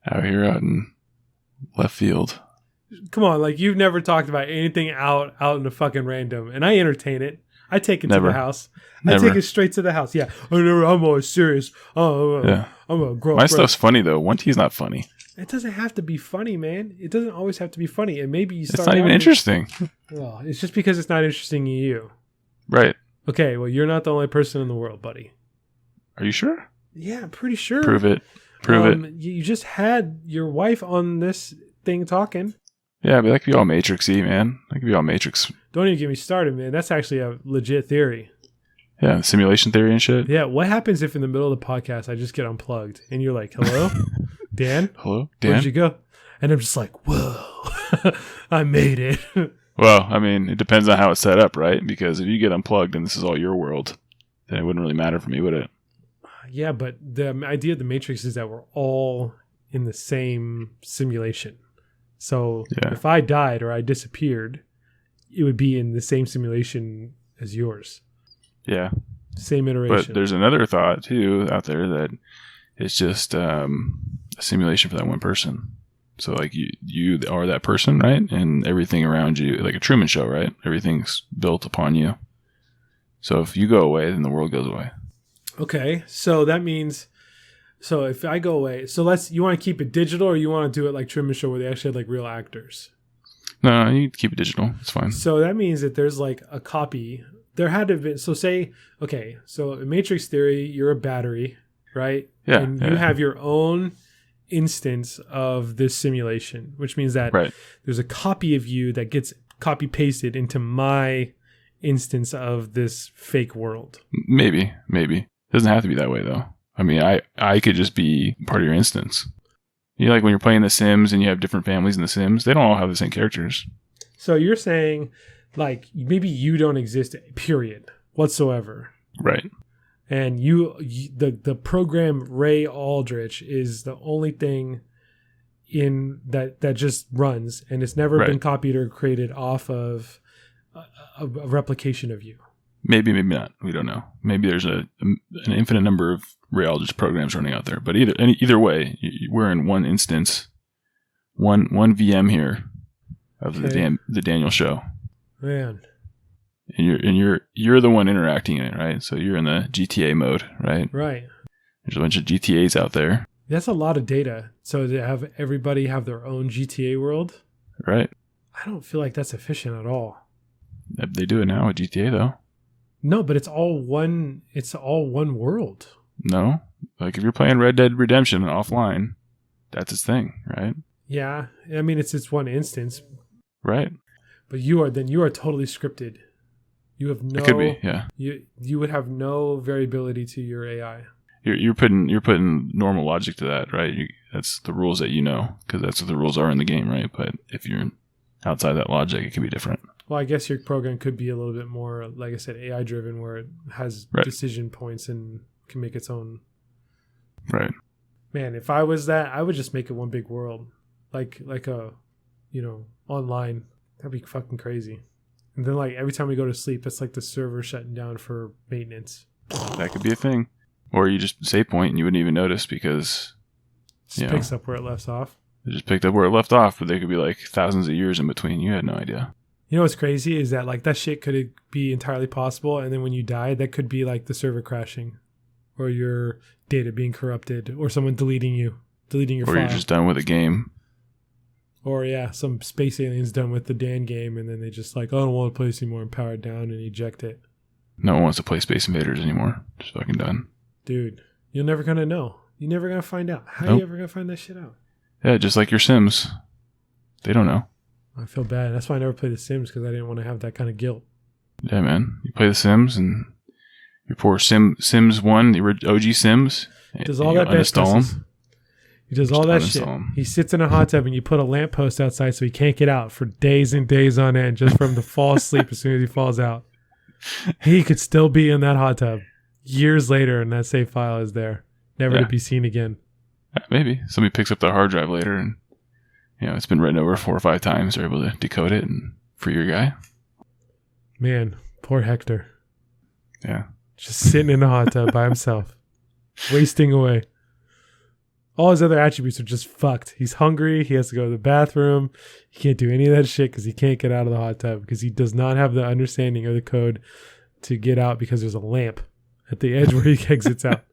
Out here out in left field. Come on, you've never talked about anything out in the fucking random, and I entertain it. I take it to the house. Never. I take it straight to the house. Yeah, I'm always serious. Yeah. I'm a grown. My stuff's funny though. 1T's not funny. It doesn't have to be funny, man. It doesn't always have to be funny. And maybe you start. It's not even interesting. Well, it's just because it's not interesting to you. Right. Okay, well, you're not the only person in the world, buddy. Are you sure? Yeah, I'm pretty sure. Prove it. Prove it. You just had your wife on this thing talking. Yeah, but that could be all Matrix-y, man. That could be all Matrix. Don't even get me started, man. That's actually a legit theory. Yeah, simulation theory and shit. Yeah, what happens if in the middle of the podcast I just get unplugged and you're like, hello? Dan? Hello? Dan? Where'd you go? And I'm just like, whoa, I made it. Well, I mean, it depends on how it's set up, right? Because if you get unplugged and this is all your world, then it wouldn't really matter for me, would it? Yeah, but the idea of the Matrix is that we're all in the same simulation. So if I died or I disappeared, it would be in the same simulation as yours. Yeah. Same iteration. But there's another thought, too, out there that it's just a simulation for that one person. So, you are that person, right? And everything around you, like a Truman Show, right? Everything's built upon you. So if you go away, then the world goes away. Okay. So that means... So if I go away... So you want to keep it digital or you want to do it like Truman Show where they actually had real actors? No, you keep it digital. It's fine. So that means that there's a copy... There had to be... So say... Okay. So in Matrix theory, you're a battery, right? Yeah. And you have your own instance of this simulation, which means that there's a copy of you that gets copy pasted into my instance of this fake world. Maybe. It doesn't have to be that way though. I mean, I could just be part of your instance. You know, like when you're playing The Sims and you have different families in The Sims, they don't all have the same characters. So you're saying maybe you don't exist, period, whatsoever. Right. And the program Ray Aldrich is the only thing in that just runs, and it's never been copied or created off of a replication of you. Maybe not. We don't know. Maybe there's an infinite number of rheologist programs running out there. But either way, we're in one instance, one VM here of the Daniel show. Man. And you're the one interacting in it, right? So you're in the GTA mode, right? Right. There's a bunch of GTAs out there. That's a lot of data. So to have everybody have their own GTA world, right? I don't feel like that's efficient at all. They do it now with GTA though. No, but it's all one world. No. Like if you're playing Red Dead Redemption offline, that's its thing, right? Yeah. I mean it's one instance. Right. But you are totally scripted. You have no. It could be, yeah. You would have no variability to your AI. You're putting normal logic to that, right? That's the rules that you know, because that's what the rules are in the game, right? But if you're outside that logic, it can be different. Well, I guess your program could be a little bit more, like I said, AI driven, where it has decision points and can make its own. Right. Man, if I was that, I would just make it one big world, like a, online. That'd be fucking crazy. And then like every time we go to sleep, it's like the server shutting down for maintenance. That could be a thing. Or you just save point and you wouldn't even notice because it picks up where it left off. It just picked up where it left off, but there could be like thousands of years in between. You had no idea. You know what's crazy is that like that shit could be entirely possible, and then when you die, that could be like the server crashing, or your data being corrupted, or someone deleting your file. Or you're just done with a game. Or some space aliens done with the Dan game, and then they just like, I don't want to play this anymore, and power it down and eject it. No one wants to play Space Invaders anymore. Just fucking done. Dude, you're never gonna know. You're never gonna find out. How are you ever gonna find that shit out? Yeah, just like your Sims. They don't know. I feel bad. That's why I never played The Sims, because I didn't want to have that kind of guilt. Yeah, man. You play The Sims and your poor Sims 1, the OG Sims. Does all that uninstall them. He does all that shit. He sits in a hot tub and you put a lamppost outside so he can't get out for days and days on end just for him to fall asleep as soon as he falls out. He could still be in that hot tub years later and that save file is there, never to be seen again. Maybe. Somebody picks up the hard drive later and it's been written over 4 or 5 times. They're able to decode it and free your guy. Man, poor Hector. Yeah. Just sitting in a hot tub by himself, wasting away. All his other attributes are just fucked. He's hungry. He has to go to the bathroom. He can't do any of that shit because he can't get out of the hot tub because he does not have the understanding of the code to get out because there's a lamp at the edge where he exits out.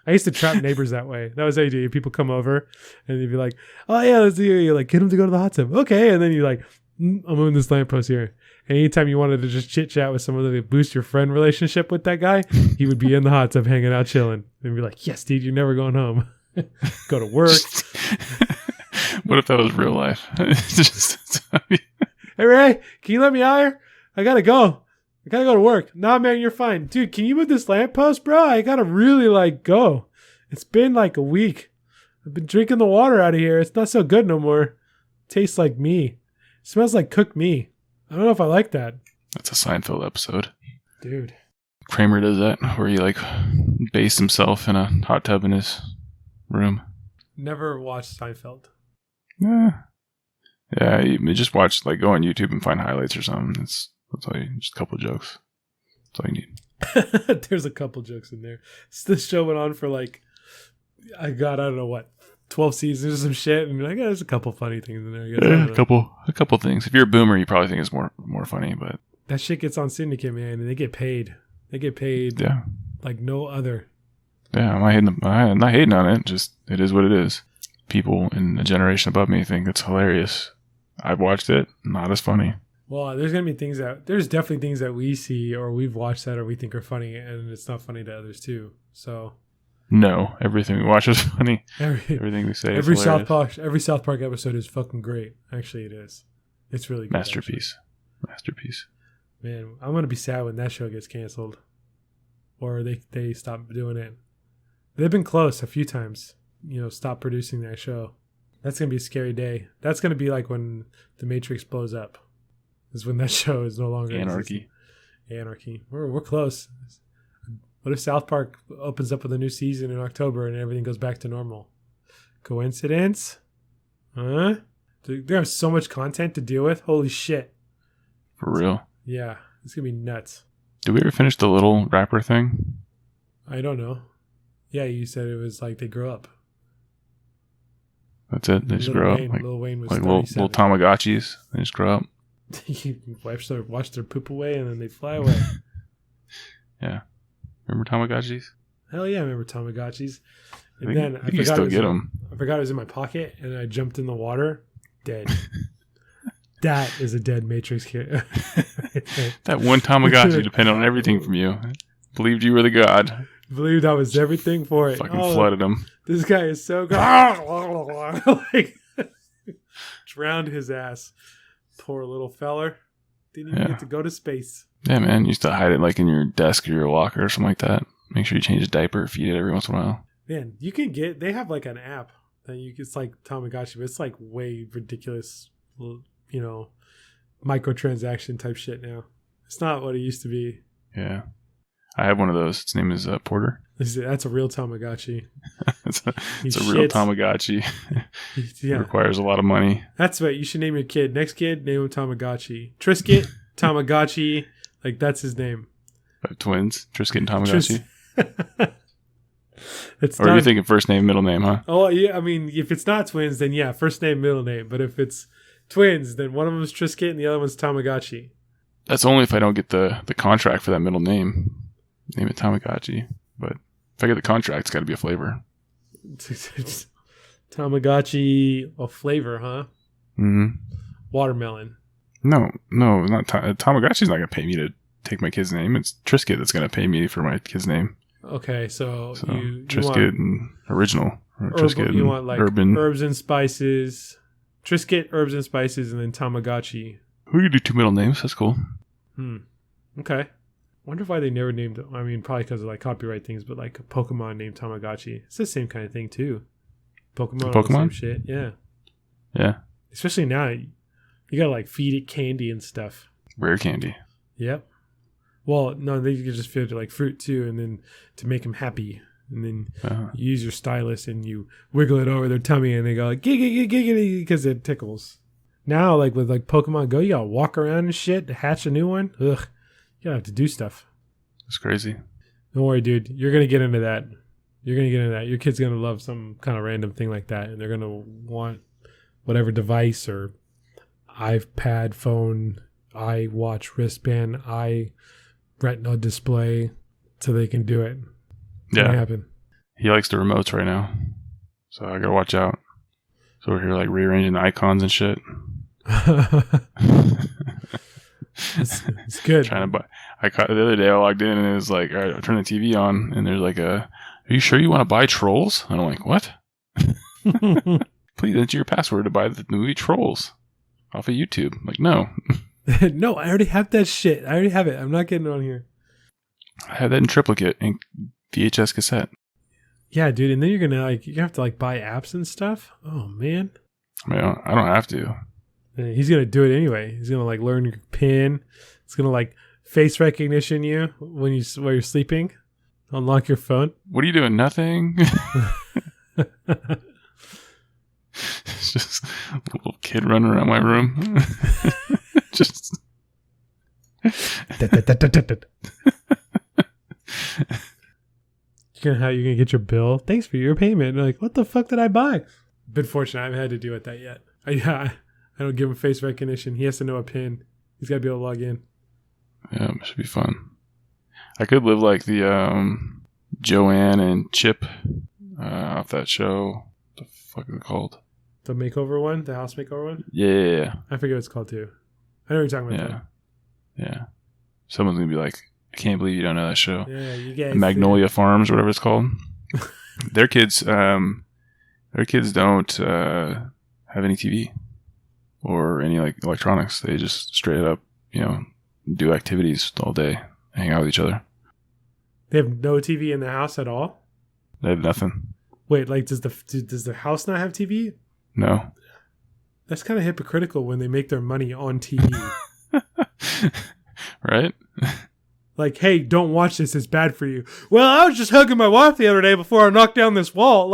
I used to trap neighbors that way. That was how you do it. People come over and they'd be like, oh yeah, let's do it. You're like, get him to go to the hot tub. Okay. And then you're like, I'm moving this lamppost here. And anytime you wanted to just chit chat with someone to boost your friend relationship with that guy, he would be in the hot tub hanging out chilling. And be like, yes, dude, you're never going home. Go to work. What if that was real life? Hey, Ray, can you let me out here? I gotta go. I gotta go to work. Nah, man, you're fine. Dude, can you move this lamppost, bro? I gotta really, go. It's been like a week. I've been drinking the water out of here. It's not so good no more. It tastes like me. It smells like cooked me. I don't know if I like that. That's a Seinfeld episode. Dude. Kramer does that, where he, bastes himself in a hot tub in his room. Never watched Seinfeld. Yeah, you just watch, go on YouTube and find highlights or something. That's all you, just a couple of jokes. That's all you need. There's a couple jokes in there. This show went on for I don't know what, 12 seasons or some shit, and you're like, there's a couple funny things in there. I guess. A couple things. If you're a boomer, you probably think it's more funny, but that shit gets on Syndicate, man, and they get paid. They get paid like no other. Yeah, I'm not hating on it. Just it is what it is. People in a generation above me think it's hilarious. I've watched it, not as funny. Well, there's definitely things that we see or we've watched that or we think are funny, and it's not funny to others too. So. No, everything we watch is funny. Everything we say is hilarious. Every South Park episode is fucking great. Actually, it is. It's really good. Masterpiece. Man, I'm gonna be sad when that show gets canceled, or they stop doing it. They've been close a few times. Stop producing that show. That's gonna be a scary day. That's gonna be like when the Matrix blows up. Is when that show is no longer Anarchy. Anarchy. We're close. What if South Park opens up with a new season in October and everything goes back to normal? Coincidence? Huh? Dude, they have so much content to deal with. Holy shit. For real. Yeah, it's going to be nuts. Did we ever finish the little rapper thing? I don't know. Yeah, you said it was like they grow up. That's it? They just Lil grow Wayne, up? Like, Lil Wayne was like little Tamagotchis? They just grow up? You watch their poop away and then they fly away. Yeah. Remember Tamagotchis? Hell yeah, I remember Tamagotchis. And then I think you still get them. I forgot it was in my pocket and I jumped in the water. Dead. That is a dead Matrix kid. That one Tamagotchi depended on everything from you. Believed you were the god. Believed I was everything for it. Fucking flooded him. This guy is so good. Like, drowned his ass. Poor little feller. Didn't even get to go to space. Yeah, man. You used to hide it like in your desk or your locker or something like that. Make sure you change the diaper, feed it every once in a while. Man, you can get, they have like an app that it's like Tamagotchi, but it's like way ridiculous, you know, microtransaction type shit now. It's not what it used to be. Yeah. I have one of those. Its name is Porter. That's a real Tamagotchi. it's a real Tamagotchi. Yeah. It requires a lot of money. That's what you should name your kid. Next kid, name him Tamagotchi. Trisket, Tamagotchi. Like, that's his name. Twins? Trisket and Tamagotchi? Or are you thinking first name, middle name, huh? Oh, yeah. I mean, if it's not twins, then yeah, first name, middle name. But if it's twins, then one of them is Trisket and the other one's Tamagotchi. That's only if I don't get the contract for that middle name. Name it Tamagotchi. But if I get the contract, it's got to be a flavor. Tamagotchi, a flavor, huh? Mm-hmm. Watermelon. No, not Tamagotchi's not going to pay me to take my kid's name. It's Trisket that's going to pay me for my kid's name. Okay, so you Trisket and original. Or Trisket you and want like urban. Herbs and spices. Trisket, herbs and spices, and then Tamagotchi. We could do two middle names. That's cool. Okay. Wonder why they never named. I mean, probably because of like copyright things, but like a Pokemon named Tamagotchi. It's the same kind of thing too. Pokemon? Same shit. Yeah. Yeah. Especially now, you gotta like feed it candy and stuff. Rare candy. Yep. Well, no, they could just feed it like fruit too, and then to make them happy, and then you use your stylus and you wiggle it over their tummy, and they go like giggity because it tickles. Now, like with like Pokemon Go, you gotta walk around and shit to hatch a new one. Ugh. You gotta have to do stuff. It's crazy. Don't worry, dude. You're gonna get into that. Your kid's gonna love some kind of random thing like that, and they're gonna want whatever device or iPad, phone, iWatch, wristband, retina display, so they can do it. It's gonna happen. He likes the remotes right now, so I gotta watch out. So we're here like rearranging the icons and shit. It's good. Trying to buy. The other day I logged in and it was like, all right, I turn the TV on and there's like are you sure you want to buy Trolls? And I'm like, what? Please enter your password to buy the movie Trolls off of YouTube. I'm like, no. No, I already have that shit. I already have it. I'm not getting it on here. I have that in triplicate in VHS cassette. Yeah, dude. And then you're gonna you have to buy apps and stuff. Oh man. I mean, I don't have to. He's gonna do it anyway. He's gonna learn your PIN. It's gonna face recognition you while you're sleeping. Unlock your phone. What are you doing? Nothing. It's just a little kid running around my room. Just. How you gonna get your bill? Thanks for your payment. And like, what the fuck did I buy? Been fortunate. I haven't had to deal with that yet. I don't give him face recognition. He has to know a PIN. He's got to be able to log in. Yeah, it should be fun. I could live like the Joanne and Chip off that show. What the fuck is it called? The makeover one? The house makeover one? Yeah. I forget what it's called too. I know what you're talking about. Yeah. Someone's going to be like, I can't believe you don't know that show. Yeah, you guys. Magnolia Farms, whatever it's called. Their kids don't have any TV or any electronics. They just straight up, do activities all day, hang out with each other. They have no TV in the house at all? They have nothing. Wait, does the house not have TV? No. That's kind of hypocritical when they make their money on TV. Right? Hey, don't watch this. It's bad for you. Well, I was just hugging my wife the other day before I knocked down this wall.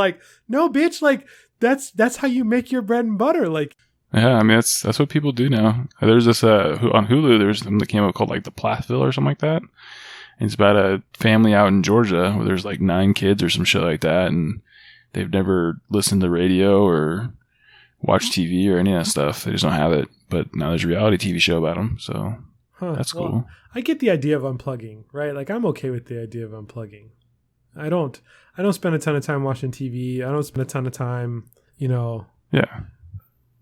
No, bitch. that's how you make your bread and butter. Like, Yeah, I mean that's what people do now. There's this on Hulu. There's something that came out called like the Plathville or something like that. And it's about a family out in Georgia where there's like 9 kids or some shit like that, and they've never listened to radio or watched TV or any of that stuff. They just don't have it. But now there's a reality TV show about them, so that's cool. Well, I get the idea of unplugging, right? Like, I'm okay with the idea of unplugging. I don't spend a ton of time watching TV. I don't spend a ton of time, Yeah.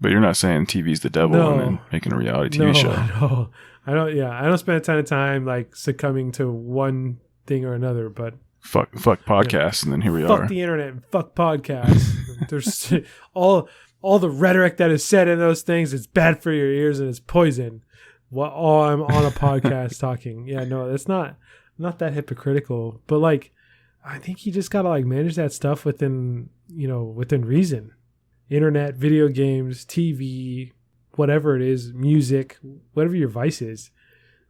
But you're not saying TV's the devil and then making a reality TV show. No, I don't. Yeah, I don't spend a ton of time like succumbing to one thing or another. But fuck podcasts, and then here we are. Fuck the internet and fuck podcasts. There's all the rhetoric that is said in those things. It's bad for your ears and it's poison. I'm on a podcast talking. Yeah, no, that's not that hypocritical. But like, I think you just gotta like manage that stuff within reason. Internet, video games, TV, whatever it is, music, whatever your vice is.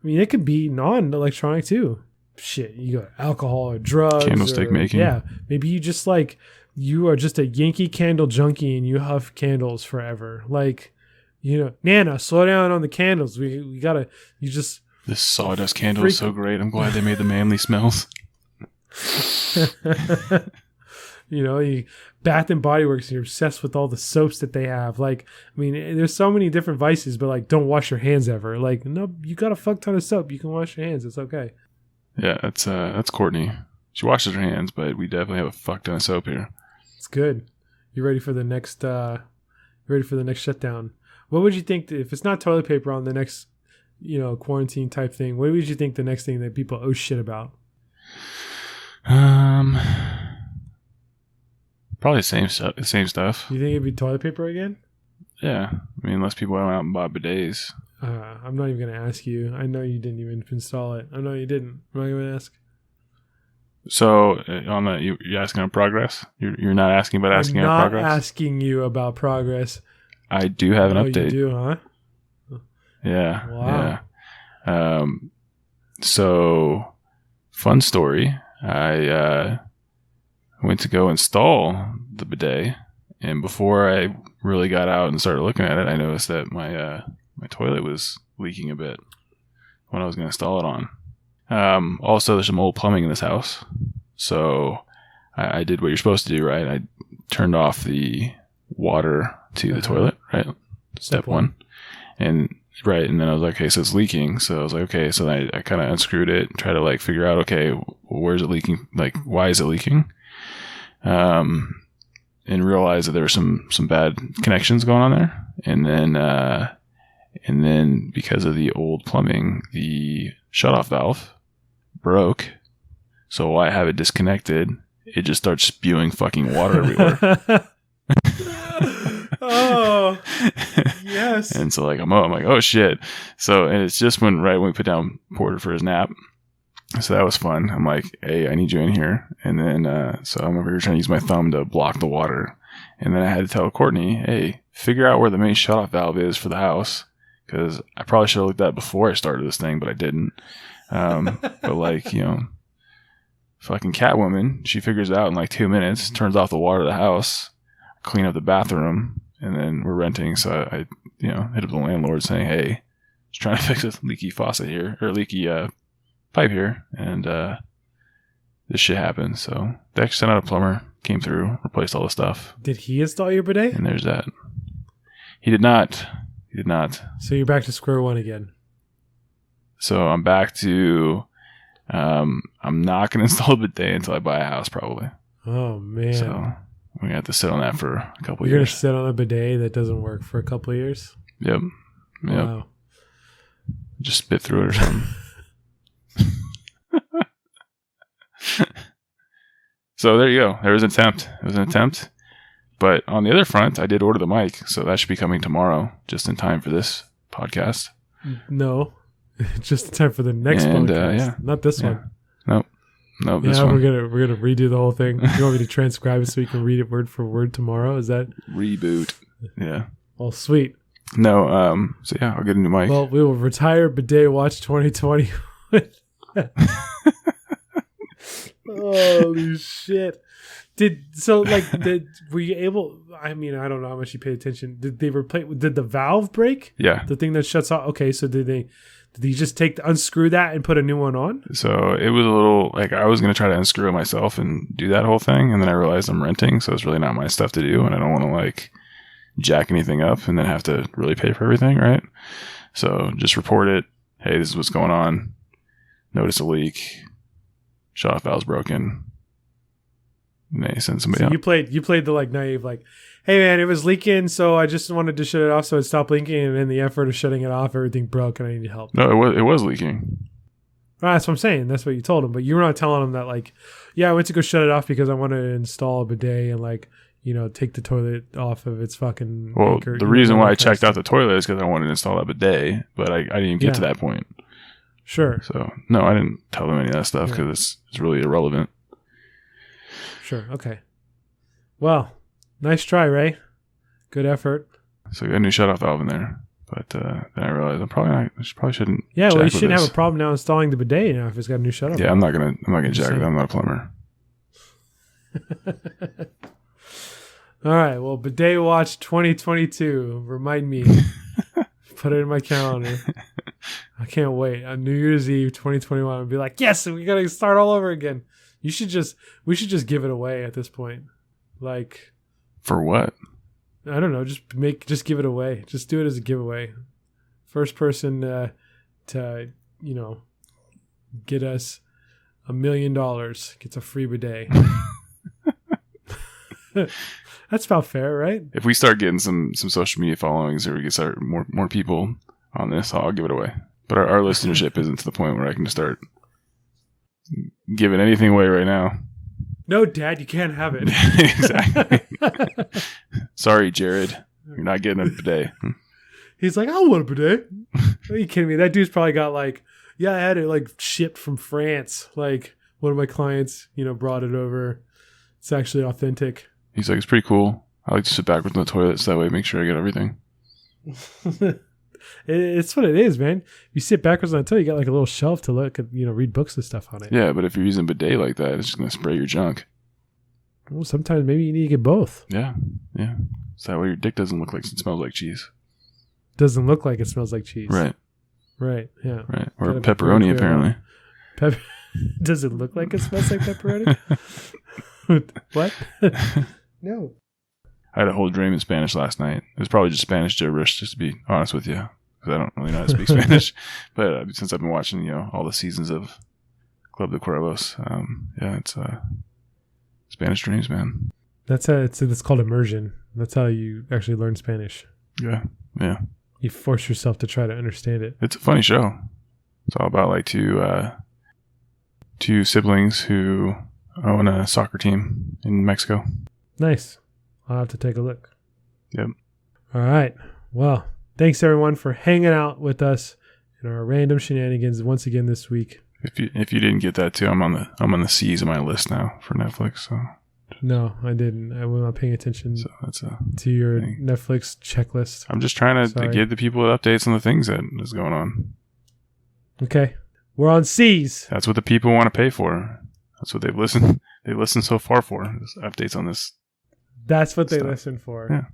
I mean, it could be non-electronic too. Shit, you got alcohol or drugs. Candlestick making. Yeah, maybe you just like, you are just a Yankee Candle junkie and you huff candles forever. Like, Nana, slow down on the candles. We gotta, this sawdust candle is so great. I'm glad they made the manly smells. You Bath and Body Works, and you're obsessed with all the soaps that they have. Like, I mean, there's so many different vices, but like, don't wash your hands ever. Like, no, you got a fuck ton of soap. You can wash your hands. It's okay. Yeah, that's Courtney. She washes her hands, but we definitely have a fuck ton of soap here. It's good. You ready for the next? Shutdown? What would you think if it's not toilet paper on the next, quarantine type thing? What would you think the next thing that people owe shit about? Probably the same stuff. You think it'd be toilet paper again? Yeah, I mean, unless people went out and bought bidets. I'm not even going to ask you. I know you didn't even install it. I know you didn't. I'm not going to ask. So, you're asking on progress? You're not asking about asking on progress? I'm not asking you about progress. I do have an update. You do, huh? Yeah. Wow. Yeah. So, fun story. I went to go install the bidet, and before I really got out and started looking at it, I noticed that my toilet was leaking a bit when I was going to install it on. Also, there's some old plumbing in this house, so I did what you're supposed to do, right? I turned off the water to the toilet, right? Step one. And then I was like, okay, so it's leaking. So I was like, okay, so then I kind of unscrewed it and tried to like figure out, okay, where's it leaking? Like, why is it leaking? And realized that there were some bad connections going on there. And then because of the old plumbing, the shutoff valve broke. So while I have it disconnected, it just starts spewing fucking water everywhere. Oh, yes. And so like I'm like, oh shit. So, and it's just when we put down Porter for his nap. So that was fun. I'm like, hey, I need you in here. And then, so I'm over here trying to use my thumb to block the water. And then I had to tell Courtney, hey, figure out where the main shutoff valve is for the house. Because I probably should have looked at that before I started this thing, but I didn't. But like, fucking Catwoman, she figures it out in like 2 minutes, turns off the water of the house, clean up the bathroom, and then we're renting. So I hit up the landlord saying, hey, just trying to fix this leaky faucet here, or leaky pipe here, and this shit happened. So they actually sent out a plumber, came through, replaced all the stuff. Did he install your bidet? And there's that. He did not. So you're back to square one again. So I'm back to, I'm not going to install a bidet until I buy a house, probably. Oh, man. So we're going to have to sit on that for a couple You're years. You're going to sit on a bidet that doesn't work for a couple of years? Yep. Wow. Just spit through it or something. So there you go. There was an attempt. It was an attempt. But on the other front, I did order the mic, so that should be coming tomorrow, just in time for this podcast. No, just in time for the next podcast. Yeah. Not this one. Nope. This yeah, one. we're gonna redo the whole thing. You want me to transcribe it so you can read it word for word tomorrow? Is that reboot? Yeah. Well, sweet. No. So yeah, I'll get a new mic. Well, we will retire Bidet Watch 2020. Holy shit. Were you able, I mean, I don't know how much you paid attention. Did the valve break? Yeah. The thing that shuts off. Okay. So did you just unscrew that and put a new one on? So it was a little like I was going to try to unscrew it myself and do that whole thing. And then I realized I'm renting. So it's really not my stuff to do. And I don't want to like jack anything up and then have to really pay for everything. Right. So just report it. Hey, this is what's going on. Notice a leak. Shut off valve's broken. And they send somebody out. You played the like naive, like, hey man, it was leaking, so I just wanted to shut it off so it stopped leaking, and in the effort of shutting it off, everything broke and I need help. No, it was leaking. That's what I'm saying. That's what you told him, but you were not telling him that, like, yeah, I went to go shut it off because I wanted to install a bidet and like, you know, take the toilet off of its fucking. Well, anchor, the reason why I checked out the toilet is because I wanted to install that bidet, but I didn't even get to that point. Sure. So no, I didn't tell them any of that stuff because it's really irrelevant. Sure. Okay. Well, nice try, Ray. Good effort. So I got a new shutoff valve in there, but then I realized I probably shouldn't. Yeah, well, you shouldn't have a problem now installing the bidet now if it's got a new shutoff. Yeah, valve. I'm not gonna jack it. I'm not a plumber. All right. Well, Bidet Watch 2022. Remind me. Put it in my calendar. I can't wait. On New Year's Eve 2021, I'll be like, yes, we gotta start all over again. We should just give it away at this point. Like, for what? I don't know. Just give it away. Just do it as a giveaway. First person to get us $1 million gets a free bidet. That's about fair, right? If we start getting some social media followings, or we get start more people on this, I'll give it away. But our listenership isn't to the point where I can just start giving anything away right now. No, Dad, you can't have it. Exactly. Sorry, Jared. You're not getting a bidet. He's like, I want a bidet. Are you kidding me? That dude's probably got like, yeah, I had it like shipped from France. Like one of my clients, brought it over. It's actually authentic. He's like, it's pretty cool. I like to sit backwards in the toilet so that way I make sure I get everything. It's what it is, man. You sit backwards on the toilet, you got like a little shelf to look at, read books and stuff on it. Yeah, but if you're using a bidet like that, it's just going to spray your junk. Well, sometimes maybe you need to get both. Yeah. So that way your dick doesn't look like it smells like cheese. Doesn't look like it smells like cheese. Right, yeah. Right. Or pepperoni, apparently. Does it look like it smells like pepperoni? What? No. I had a whole dream in Spanish last night. It was probably just Spanish gibberish, just to be honest with you, because I don't really know how to speak Spanish. But since I've been watching, all the seasons of Club de Cuervos, it's Spanish dreams, man. That's it's called immersion. That's how you actually learn Spanish. Yeah. You force yourself to try to understand it. It's a funny show. It's all about like two siblings who own a soccer team in Mexico. Nice. I'll have to take a look. Yep. All right. Well, thanks everyone for hanging out with us in our random shenanigans once again this week. If you didn't get that too, I'm on the C's of my list now for Netflix. So no, I didn't. I was not paying attention to your thing. Netflix checklist. I'm just trying to give the people updates on the things that is going on. Okay. We're on C's. That's what the people want to pay for. That's what they've listened so far for. Is updates on this. That's what they stuff. listen for. Yeah.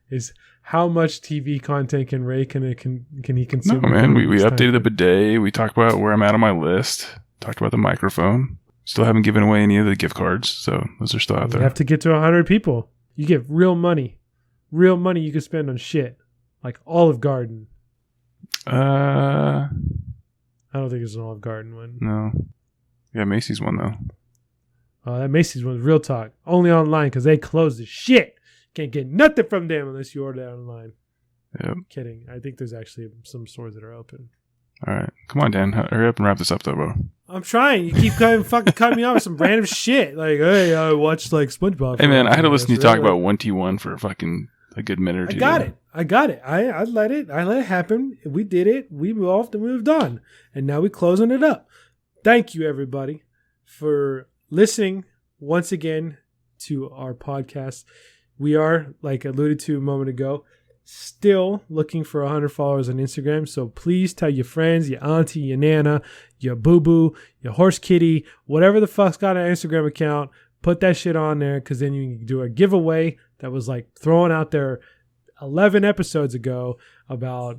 Is how much TV content can Ray can he consume? No, man. We updated the bidet. We talked about where I'm at on my list. Talked about the microphone. Still haven't given away any of the gift cards, so those are still out there. You have to get to 100 people. You get real money you can spend on shit like Olive Garden. I don't think it's an Olive Garden one. No. Yeah, Macy's one though. That Macy's one's real talk. Only online because they closed the shit. Can't get nothing from them unless you order that online. Yep. Kidding. I think there's actually some stores that are open. All right. Come on, Dan. Hurry up and wrap this up though, bro. I'm trying. You keep cutting me off with some random shit. Like, hey, I watched like SpongeBob. Hey, man, I had to listen to you talk about 1T1 for a good minute or two. I got it. I let it happen. We did it. We moved on. And now we're closing it up. Thank you, everybody, for listening once again to our podcast. We are, like alluded to a moment ago, still looking for 100 followers on Instagram. So please tell your friends, your auntie, your nana, your boo-boo, your horse kitty, whatever the fuck's got an Instagram account, put that shit on there, because then you can do a giveaway that was like thrown out there 11 episodes ago about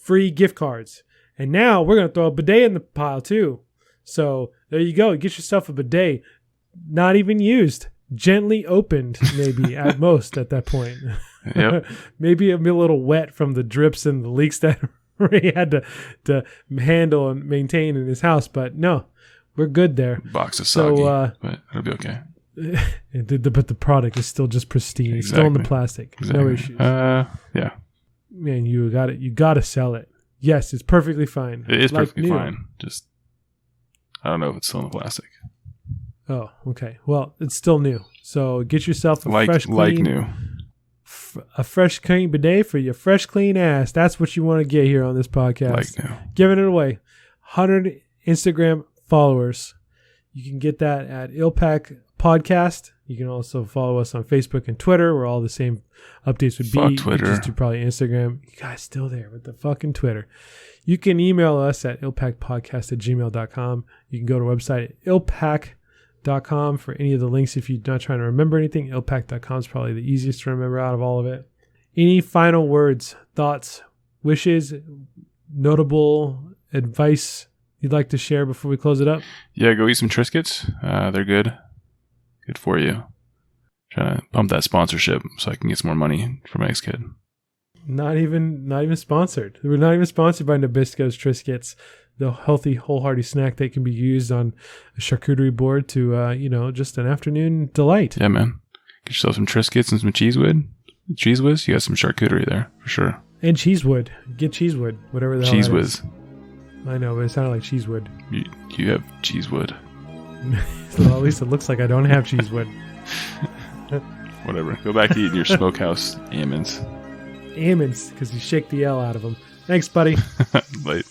free gift cards. And now we're going to throw a bidet in the pile too. So there you go. Get yourself a bidet. Not even used. Gently opened, maybe, at most at that point. Yep. Maybe a little wet from the drips and the leaks that Ray had to handle and maintain in his house. But no, we're good there. Box of soggy, but it'll be okay. But the product is still just pristine. It's still in the plastic. Exactly. No issues. Yeah. Man, you got to sell it. Yes, it's perfectly fine. It is like perfectly new. fine. Just, I don't know if it's still in the plastic. Oh, okay. Well, it's still new. So get yourself a fresh, clean, like new. A fresh, clean bidet for your fresh, clean ass. That's what you want to get here on this podcast. Like new. Giving it away. 100 Instagram followers. You can get that at ILPAC Podcast. You can also follow us on Facebook and Twitter, where all the same updates would Fuck be. Twitter. You just do probably Instagram. You guys still there with the fucking Twitter. You can email us at ilpacpodcast@gmail.com. You can go to our website ilpac.com for any of the links if you're not trying to remember anything. ilpac.com is probably the easiest to remember out of all of it. Any final words, thoughts, wishes, notable advice you'd like to share before we close it up? Yeah, go eat some Triscuits. They're good. Good for you. Trying to pump that sponsorship so I can get some more money for my next kid. Not even sponsored. We're not even sponsored by Nabisco's Triscuits, the healthy, wholehearty snack that can be used on a charcuterie board to, just an afternoon delight. Yeah, man. Get yourself some Triscuits and some Cheese Whiz. You got some charcuterie there for sure. And Cheesewood. Get Cheesewood, whatever the hell Cheese that Whiz. is. I know, but it sounded like Cheesewood. You have Cheesewood. So at least it looks like I don't have Cheesewood. Whatever. Go back to eating your smokehouse almonds. Almonds, because you shake the L out of them. Thanks, buddy. Late.